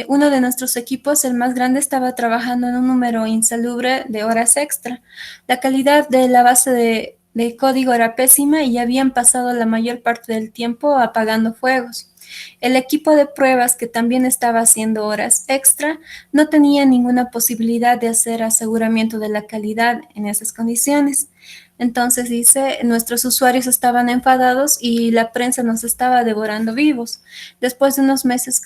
uno de nuestros equipos, el más grande, estaba trabajando en un número insalubre de horas extra. La calidad de la base de código era pésima y habían pasado la mayor parte del tiempo apagando fuegos. El equipo de pruebas, que también estaba haciendo horas extra, no tenía ninguna posibilidad de hacer aseguramiento de la calidad en esas condiciones. Entonces dice, nuestros usuarios estaban enfadados y la prensa nos estaba devorando vivos. Después de unos meses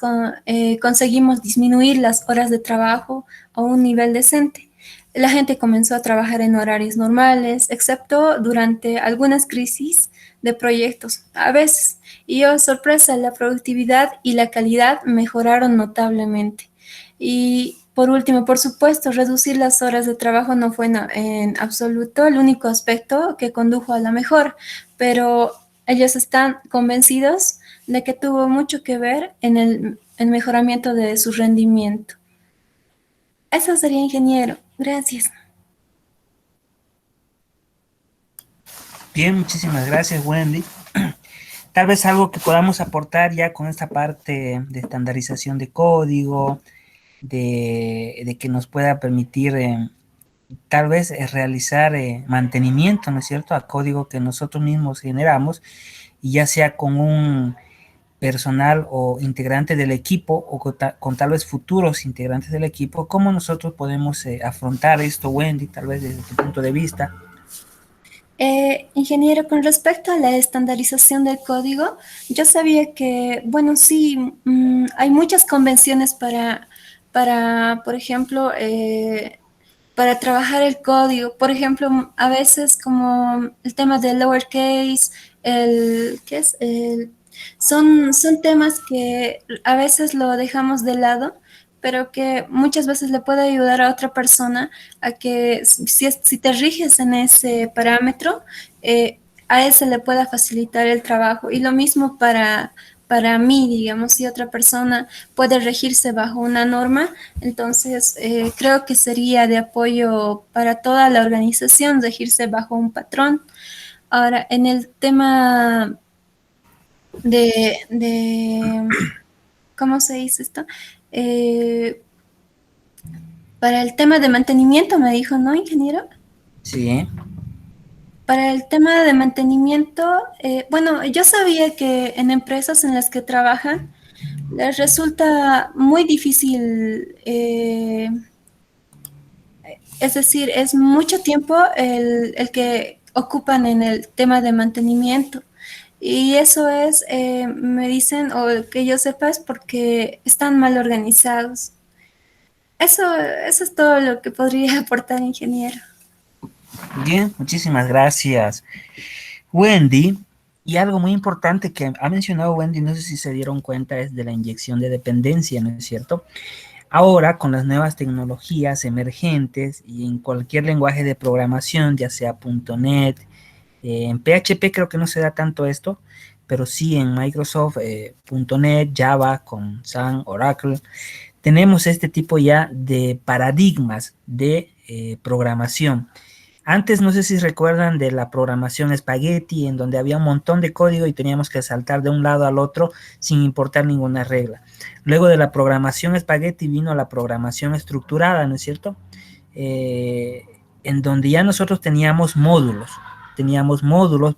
conseguimos disminuir las horas de trabajo a un nivel decente. La gente comenzó a trabajar en horarios normales, excepto durante algunas crisis de proyectos, a veces. Y oh, sorpresa, la productividad y la calidad mejoraron notablemente. Y por último, por supuesto, reducir las horas de trabajo no fue en absoluto el único aspecto que condujo a la mejora, pero ellos están convencidos de que tuvo mucho que ver en el mejoramiento de su rendimiento. Eso sería, ingeniero. Gracias. Bien, muchísimas gracias, Wendy. Tal vez algo que podamos aportar ya con esta parte de estandarización de código, de que nos pueda permitir tal vez realizar mantenimiento, ¿no es cierto?, a código que nosotros mismos generamos, y ya sea con un personal o integrante del equipo o con tal vez futuros integrantes del equipo, ¿cómo nosotros podemos afrontar esto, Wendy, tal vez desde tu punto de vista? Ingeniero, con respecto a la estandarización del código, yo sabía que, bueno, sí, hay muchas convenciones por ejemplo, para trabajar el código. Por ejemplo, a veces como el tema del lowercase, ¿qué es? Son temas que a veces lo dejamos de lado, pero que muchas veces le puede ayudar a otra persona a que si te riges en ese parámetro, a ese le pueda facilitar el trabajo. Y lo mismo para mí, digamos, si otra persona puede regirse bajo una norma, entonces creo que sería de apoyo para toda la organización regirse bajo un patrón. Ahora, en el tema de ¿cómo se dice esto? Eh, para el tema de mantenimiento me dijo, ¿no, ingeniero? Sí. Para el tema de mantenimiento, bueno, yo sabía que en empresas en las que trabajan les resulta muy difícil, es decir, es mucho tiempo el que ocupan en el tema de mantenimiento. Y eso es, me dicen, o que yo sepa, es porque están mal organizados. Eso es todo lo que podría aportar, ingeniero. Bien, muchísimas gracias, Wendy. Y algo muy importante que ha mencionado Wendy, no sé si se dieron cuenta, es de la inyección de dependencia, ¿no es cierto? Ahora, con las nuevas tecnologías emergentes y en cualquier lenguaje de programación, ya sea .NET, en PHP creo que no se da tanto esto, pero sí en Microsoft, .NET, Java, con Sun, Oracle, tenemos este tipo ya de paradigmas de programación. Antes, no sé si recuerdan de la programación espagueti, en donde había un montón de código y teníamos que saltar de un lado al otro sin importar ninguna regla. Luego de la programación espagueti vino la programación estructurada, ¿no es cierto? En donde ya nosotros teníamos módulos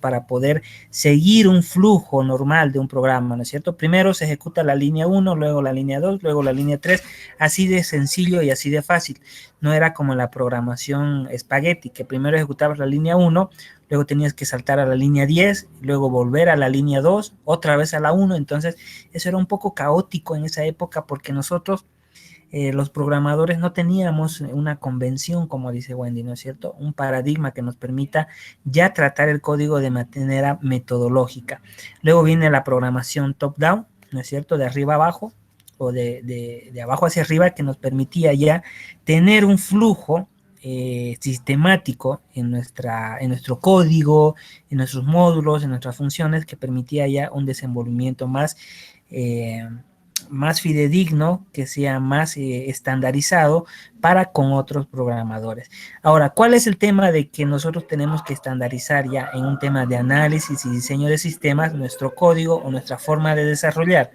para poder seguir un flujo normal de un programa, ¿no es cierto? Primero se ejecuta la línea 1, luego la línea 2, luego la línea 3, así de sencillo y así de fácil. No era como la programación espagueti, que primero ejecutabas la línea 1, luego tenías que saltar a la línea 10, luego volver a la línea 2, otra vez a la 1, entonces eso era un poco caótico en esa época porque nosotros los programadores no teníamos una convención, como dice Wendy, ¿no es cierto? Un paradigma que nos permita ya tratar el código de manera metodológica. Luego viene la programación top-down, ¿no es cierto? De arriba abajo o de abajo hacia arriba, que nos permitía ya tener un flujo sistemático en nuestro código, en nuestros módulos, en nuestras funciones, que permitía ya un desenvolvimiento más fidedigno, que sea más estandarizado para con otros programadores. Ahora, ¿cuál es el tema de que nosotros tenemos que estandarizar ya en un tema de análisis y diseño de sistemas nuestro código o nuestra forma de desarrollar?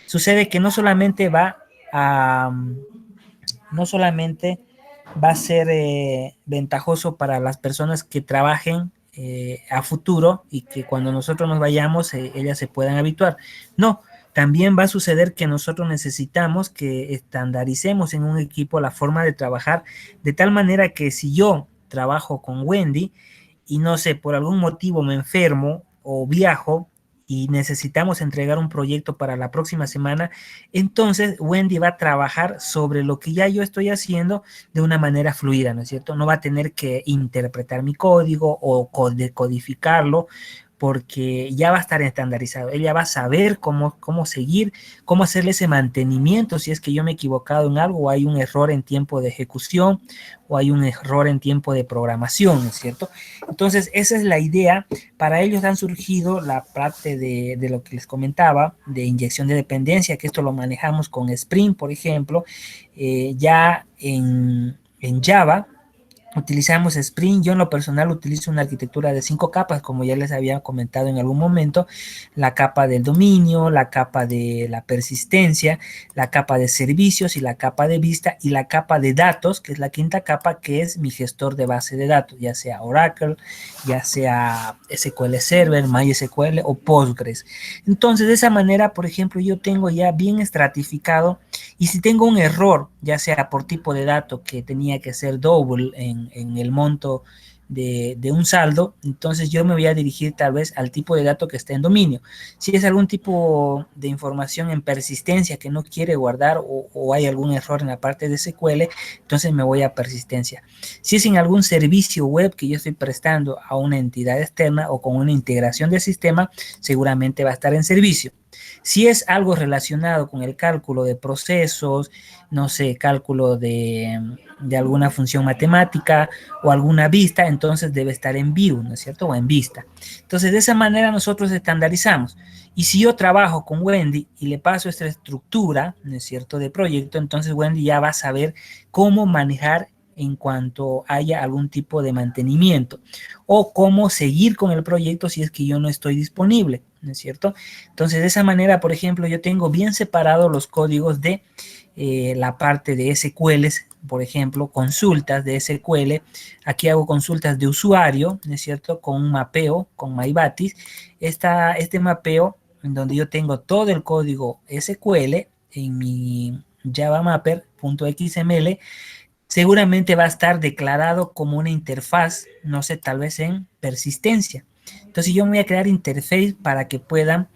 Sucede que no solamente va a ser ventajoso para las personas que trabajen a futuro y que cuando nosotros nos vayamos ellas se puedan habituar. No, también va a suceder que nosotros necesitamos que estandaricemos en un equipo la forma de trabajar de tal manera que si yo trabajo con Wendy y no sé, por algún motivo me enfermo o viajo y necesitamos entregar un proyecto para la próxima semana, entonces Wendy va a trabajar sobre lo que ya yo estoy haciendo de una manera fluida, ¿no es cierto? No va a tener que interpretar mi código o decodificarlo, porque ya va a estar estandarizado. Ella va a saber cómo seguir, cómo hacerle ese mantenimiento si es que yo me he equivocado en algo o hay un error en tiempo de ejecución o hay un error en tiempo de programación, ¿no es cierto? Entonces, esa es la idea. Para ellos han surgido la parte de lo que les comentaba, de inyección de dependencia, que esto lo manejamos con Spring, por ejemplo, ya en Java. utilizamos Spring. Yo en lo personal utilizo una arquitectura de 5 capas, como ya les había comentado en algún momento: la capa del dominio, la capa de la persistencia, la capa de servicios y la capa de vista, y la capa de datos, que es la quinta capa, que es mi gestor de base de datos, ya sea Oracle, ya sea SQL Server, MySQL o Postgres. Entonces, de esa manera, por ejemplo, yo tengo ya bien estratificado, y si tengo un error, ya sea por tipo de dato que tenía que ser double en el monto de un saldo, entonces yo me voy a dirigir tal vez al tipo de dato que está en dominio. Si es algún tipo de información en persistencia que no quiere guardar, o hay algún error en la parte de SQL, entonces me voy a persistencia. Si es en algún servicio web que yo estoy prestando a una entidad externa o con una integración del sistema, seguramente va a estar en servicio. Si es algo relacionado con el cálculo de procesos, no sé, cálculo de alguna función matemática o alguna vista, entonces debe estar en view, ¿no es cierto? O en vista. Entonces, de esa manera nosotros estandarizamos. Y si yo trabajo con Wendy y le paso esta estructura, ¿no es cierto?, de proyecto, entonces Wendy ya va a saber cómo manejar en cuanto haya algún tipo de mantenimiento, o cómo seguir con el proyecto si es que yo no estoy disponible, ¿no es cierto? Entonces, de esa manera, por ejemplo, yo tengo bien separados los códigos de la parte de SQL, por ejemplo, consultas de SQL. Aquí hago consultas de usuario, ¿no es cierto?, con un mapeo, con MyBatis. Este mapeo, en donde yo tengo todo el código SQL en mi Java Mapper.xml, seguramente va a estar declarado como una interfaz, no sé, tal vez en persistencia. Entonces yo me voy a crear interface para que puedan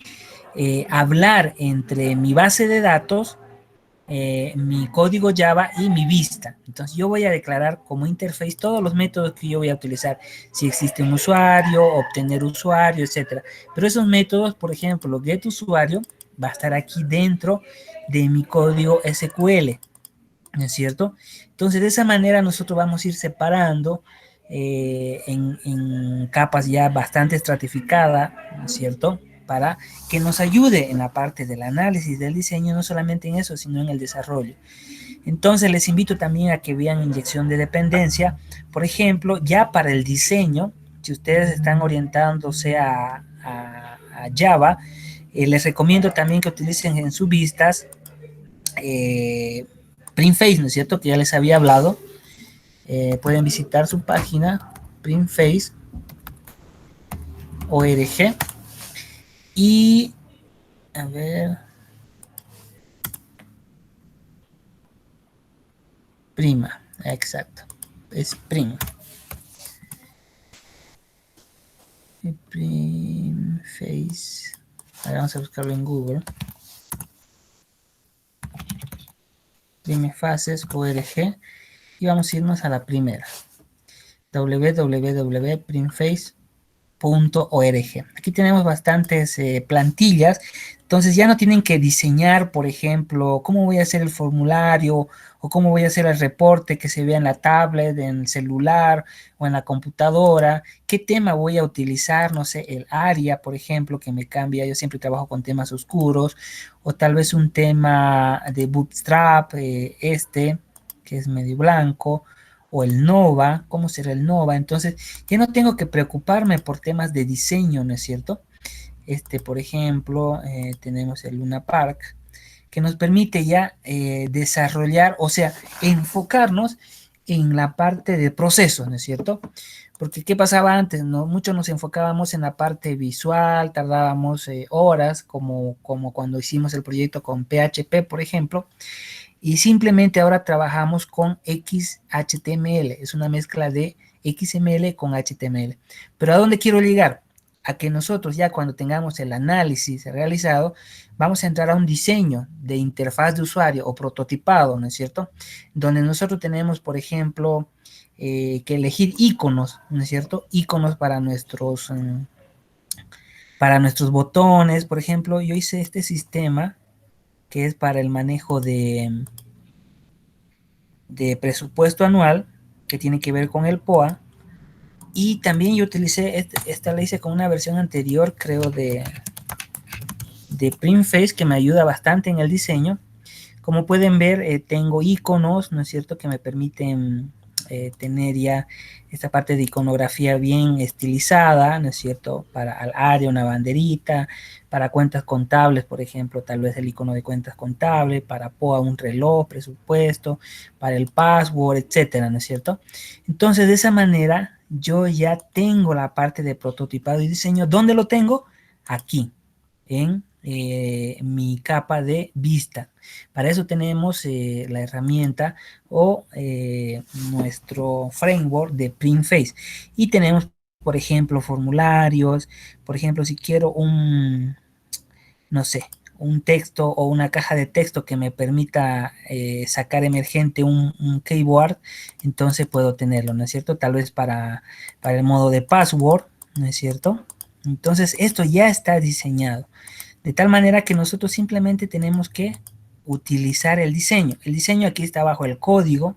hablar entre mi base de datos, mi código Java y mi vista. Entonces yo voy a declarar como interface todos los métodos que yo voy a utilizar, si existe un usuario, obtener usuario, etcétera. Pero esos métodos, por ejemplo, getUsuario, va a estar aquí dentro de mi código SQL, ¿no es cierto? Entonces, de esa manera nosotros vamos a ir separando en capas ya bastante estratificadas, ¿no es cierto?, para que nos ayude en la parte del análisis, del diseño, no solamente en eso, sino en el desarrollo. Entonces, les invito también a que vean inyección de dependencia. Por ejemplo, ya para el diseño, si ustedes están orientándose a Java, les recomiendo también que utilicen en sus vistas Printface, ¿no es cierto?, que ya les había hablado. Pueden visitar su página printface.org y a ver, prima, exacto, es prima. Printface, ahora vamos a buscarlo en Google. Primefaces.org, y vamos a irnos a la primera, www.printface.org. Aquí tenemos bastantes plantillas. Entonces ya no tienen que diseñar, por ejemplo, cómo voy a hacer el formulario o cómo voy a hacer el reporte que se vea en la tablet, en el celular o en la computadora. ¿Qué tema voy a utilizar? No sé, el área, por ejemplo, que me cambia. Yo siempre trabajo con temas oscuros, o tal vez un tema de Bootstrap, que es medio blanco, o el Nova. ¿Cómo será el Nova? Entonces ya no tengo que preocuparme por temas de diseño, ¿no es cierto? Por ejemplo, tenemos el Luna Park, que nos permite ya desarrollar, o sea, enfocarnos en la parte de procesos, ¿no es cierto? Porque ¿qué pasaba antes? ¿No? Muchos nos enfocábamos en la parte visual, tardábamos horas, como cuando hicimos el proyecto con PHP, por ejemplo, y simplemente ahora trabajamos con XHTML, es una mezcla de XML con HTML. Pero ¿a dónde quiero llegar? A que nosotros ya cuando tengamos el análisis realizado, vamos a entrar a un diseño de interfaz de usuario o prototipado, ¿no es cierto? Donde nosotros tenemos, por ejemplo, que elegir iconos, ¿no es cierto? Iconos para nuestros botones. Por ejemplo, yo hice este sistema que es para el manejo de presupuesto anual, que tiene que ver con el POA. Y también yo utilicé, esta la hice con una versión anterior, creo, de Printface, que me ayuda bastante en el diseño. Como pueden ver, tengo iconos, ¿no es cierto?, que me permiten tener ya esta parte de iconografía bien estilizada, ¿no es cierto? Para al área una banderita, para cuentas contables, por ejemplo, tal vez el icono de cuentas contables, para POA un reloj, presupuesto, para el password, etcétera, ¿no es cierto? Entonces, de esa manera, yo ya tengo la parte de prototipado y diseño. ¿Dónde lo tengo? Aquí, en mi capa de vista. Para eso tenemos la herramienta o nuestro framework de Printface. Y tenemos, por ejemplo, formularios. Por ejemplo, si quiero no sé, un texto o una caja de texto que me permita sacar emergente un keyboard, entonces puedo tenerlo, ¿no es cierto? Tal vez para el modo de password, ¿no es cierto? Entonces esto ya está diseñado. De tal manera que nosotros simplemente tenemos que utilizar el diseño. El diseño aquí está bajo el código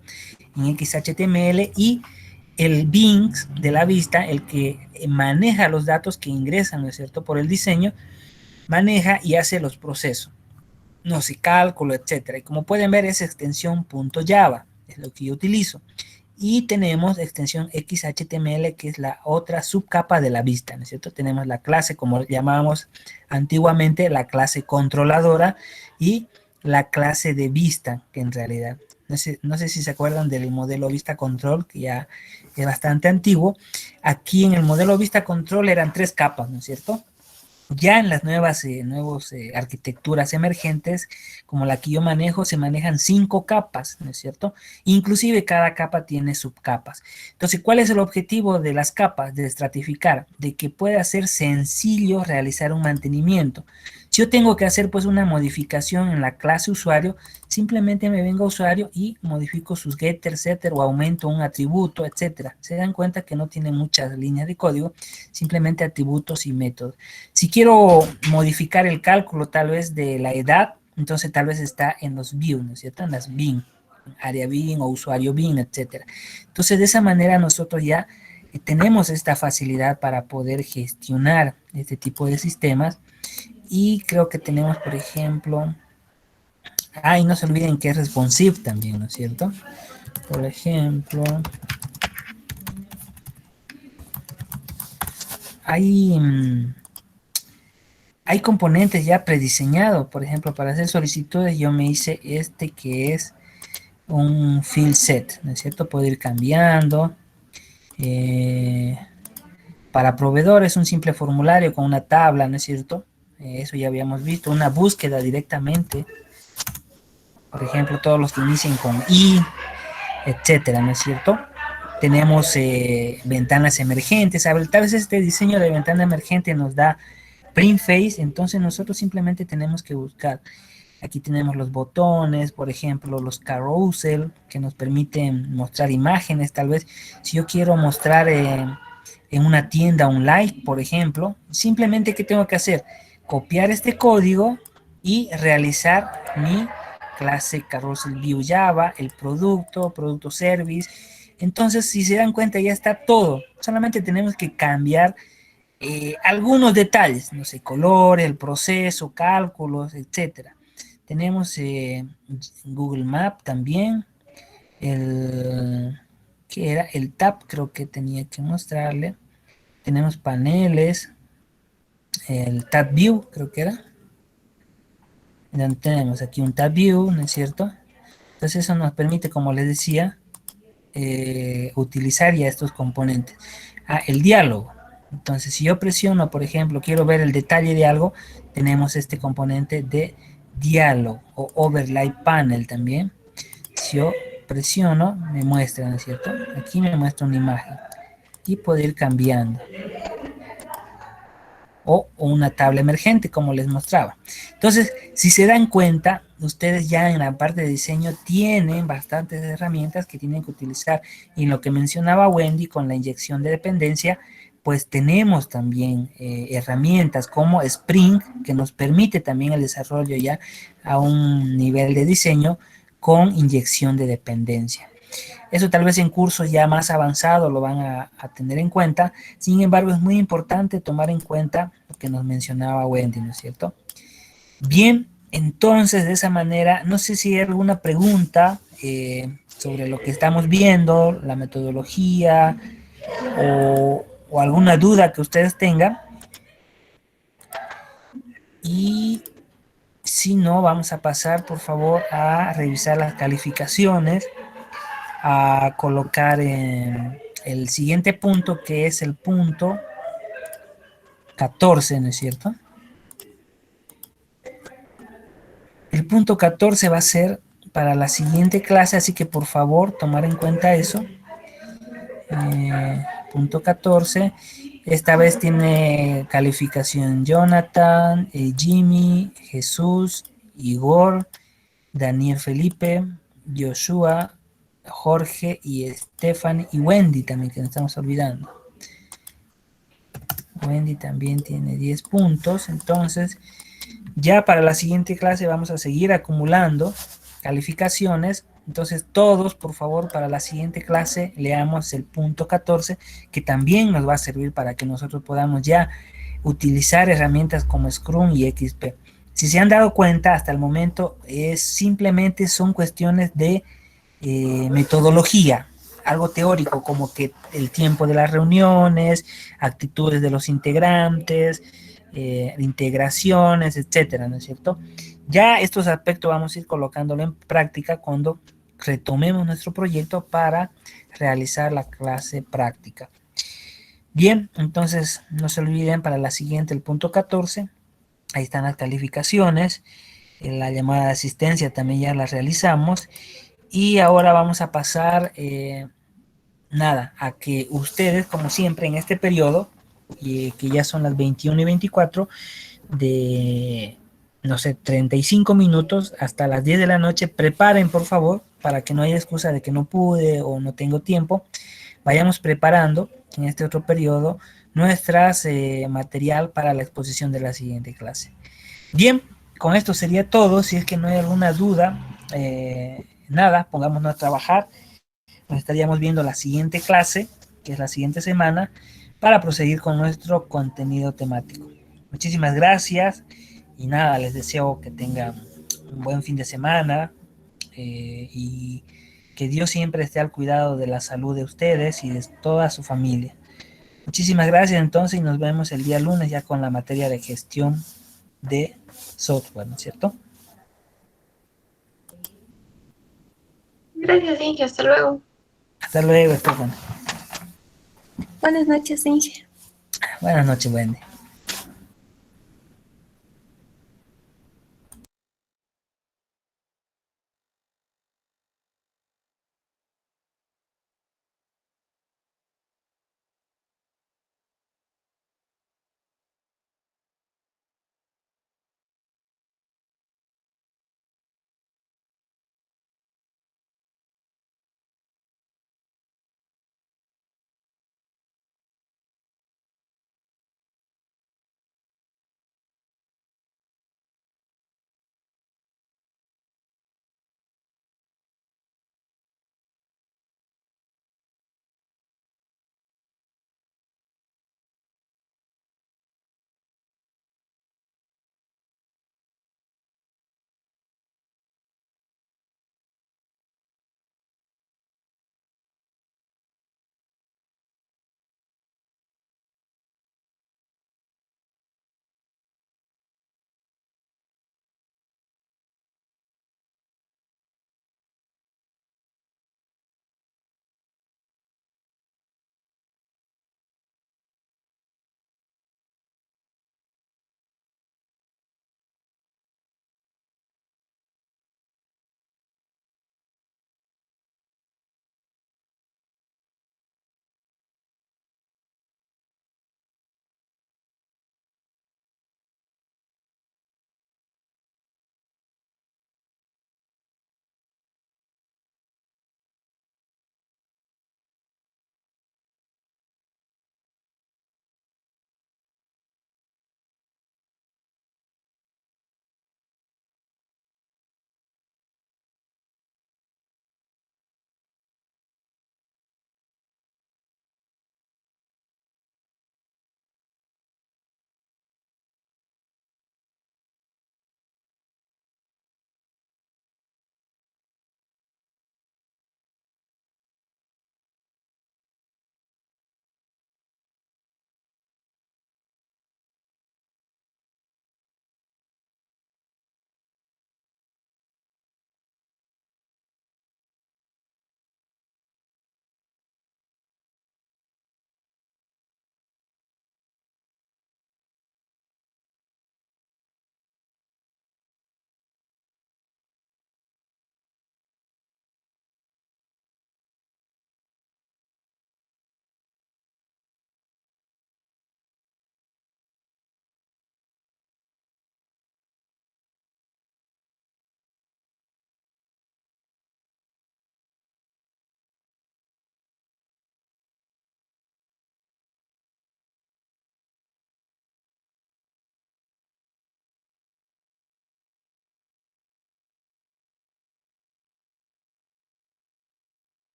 en XHTML y el Bing de la vista, el que maneja los datos que ingresan, ¿no es cierto? Por el diseño, maneja y hace los procesos. No sé, cálculo, etcétera. Y como pueden ver es extensión .java, es lo que yo utilizo. Y tenemos extensión XHTML, que es la otra subcapa de la vista, ¿no es cierto? Tenemos la clase, como llamábamos antiguamente, la clase controladora y la clase de vista, que en realidad, no sé si se acuerdan del modelo vista control, que ya es bastante antiguo. Aquí en el modelo vista control eran 3 capas, ¿no es cierto? Ya en las nuevas arquitecturas emergentes, como la que yo manejo, se manejan 5 capas, ¿no es cierto? Inclusive cada capa tiene subcapas. Entonces, ¿cuál es el objetivo de las capas? De estratificar, de que pueda ser sencillo realizar un mantenimiento. Si yo tengo que hacer pues una modificación en la clase usuario, simplemente me vengo a usuario y modifico sus getter, setter o aumento un atributo, etcétera. Se dan cuenta que no tiene muchas líneas de código, simplemente atributos y métodos. Si quiero modificar el cálculo tal vez de la edad, entonces tal vez está en los views, ¿no es cierto? En las bin, área bin o usuario bin, etcétera. Entonces de esa manera nosotros ya tenemos esta facilidad para poder gestionar este tipo de sistemas. Y creo que tenemos, por ejemplo, y no se olviden que es responsive también, ¿no es cierto? Por ejemplo, hay componentes ya prediseñados. Por ejemplo, para hacer solicitudes yo me hice este que es un field set, ¿no es cierto? Puedo ir cambiando. Para proveedores un simple formulario con una tabla, ¿no es cierto? Eso ya habíamos visto. Una búsqueda directamente. Por ejemplo, todos los que inicien con I, etcétera, ¿no es cierto? Tenemos ventanas emergentes. A ver, tal vez este diseño de ventana emergente nos da Printface, entonces nosotros simplemente tenemos que buscar. Aquí tenemos los botones, por ejemplo, los carousel, que nos permiten mostrar imágenes. Tal vez si yo quiero mostrar en una tienda un like, por ejemplo, simplemente ¿qué tengo que hacer? Copiar este código y realizar mi clase carousel view Java, el producto service. Entonces, si se dan cuenta, ya está todo. Solamente tenemos que cambiar algunos detalles, no sé, colores, el proceso, cálculos, etcétera. Tenemos Google Maps también. ¿Qué era? El tab creo que tenía que mostrarle. Tenemos paneles. El tab view creo que era. Tenemos aquí un tab view, ¿no es cierto? Entonces eso nos permite, como les decía, utilizar ya estos componentes. El diálogo. Entonces si yo presiono, por ejemplo, quiero ver el detalle de algo, tenemos este componente de diálogo o overlay panel también. Si yo presiono, me muestra, ¿no es cierto? Aquí me muestra una imagen y puedo ir cambiando. O una tabla emergente, como les mostraba. Entonces, si se dan cuenta, ustedes ya en la parte de diseño tienen bastantes herramientas que tienen que utilizar. Y en lo que mencionaba Wendy con la inyección de dependencia, pues tenemos también herramientas como Spring, que nos permite también el desarrollo ya a un nivel de diseño con inyección de dependencia. Eso tal vez en cursos ya más avanzados lo van a tener en cuenta. Sin embargo, es muy importante tomar en cuenta lo que nos mencionaba Wendy, ¿no es cierto? Bien, Entonces, de esa manera, no sé si hay alguna pregunta sobre lo que estamos viendo, la metodología o alguna duda que ustedes tengan. Y si no, vamos a pasar, por favor, a revisar las calificaciones, a colocar en el siguiente punto, que es el punto 14, ¿no es cierto? El punto 14 va a ser para la siguiente clase, así que por favor tomar en cuenta eso. Punto 14. Esta vez tiene calificación Jonathan, Jimmy, Jesús, Igor, Daniel Felipe, Joshua, Jorge y Stephanie y Wendy también, que nos estamos olvidando. Wendy también tiene 10 puntos. Entonces, ya para la siguiente clase vamos a seguir acumulando calificaciones. Entonces, todos, por favor, para la siguiente clase leamos el punto 14, que también nos va a servir para que nosotros podamos ya utilizar herramientas como Scrum y XP. Si se han dado cuenta, hasta el momento simplemente son cuestiones de metodología, algo teórico, como que el tiempo de las reuniones, actitudes de los integrantes, integraciones, etcétera, ¿no es cierto? Ya estos aspectos vamos a ir colocándolo en práctica cuando retomemos nuestro proyecto para realizar la clase práctica. Bien, entonces no se olviden para la siguiente, el punto 14, ahí están las calificaciones, la llamada de asistencia también ya la realizamos, y ahora vamos a pasar, a que ustedes, como siempre en este periodo, que ya son las 21 y 24, de, no sé, 35 minutos hasta las 10 de la noche, preparen por favor, para que no haya excusa de que no pude o no tengo tiempo, vayamos preparando en este otro periodo nuestras material para la exposición de la siguiente clase. Bien, con esto sería todo. Si es que no hay alguna duda, pongámonos a trabajar. Nos estaríamos viendo la siguiente clase, que es la siguiente semana, para proseguir con nuestro contenido temático. Muchísimas gracias y les deseo que tengan un buen fin de semana y que Dios siempre esté al cuidado de la salud de ustedes y de toda su familia. Muchísimas gracias entonces y nos vemos el día lunes ya con la materia de gestión de software, ¿no es cierto? Gracias, Inge. Hasta luego. Hasta luego, Estefan. Buenas noches, Inge. Buenas noches, Wendy.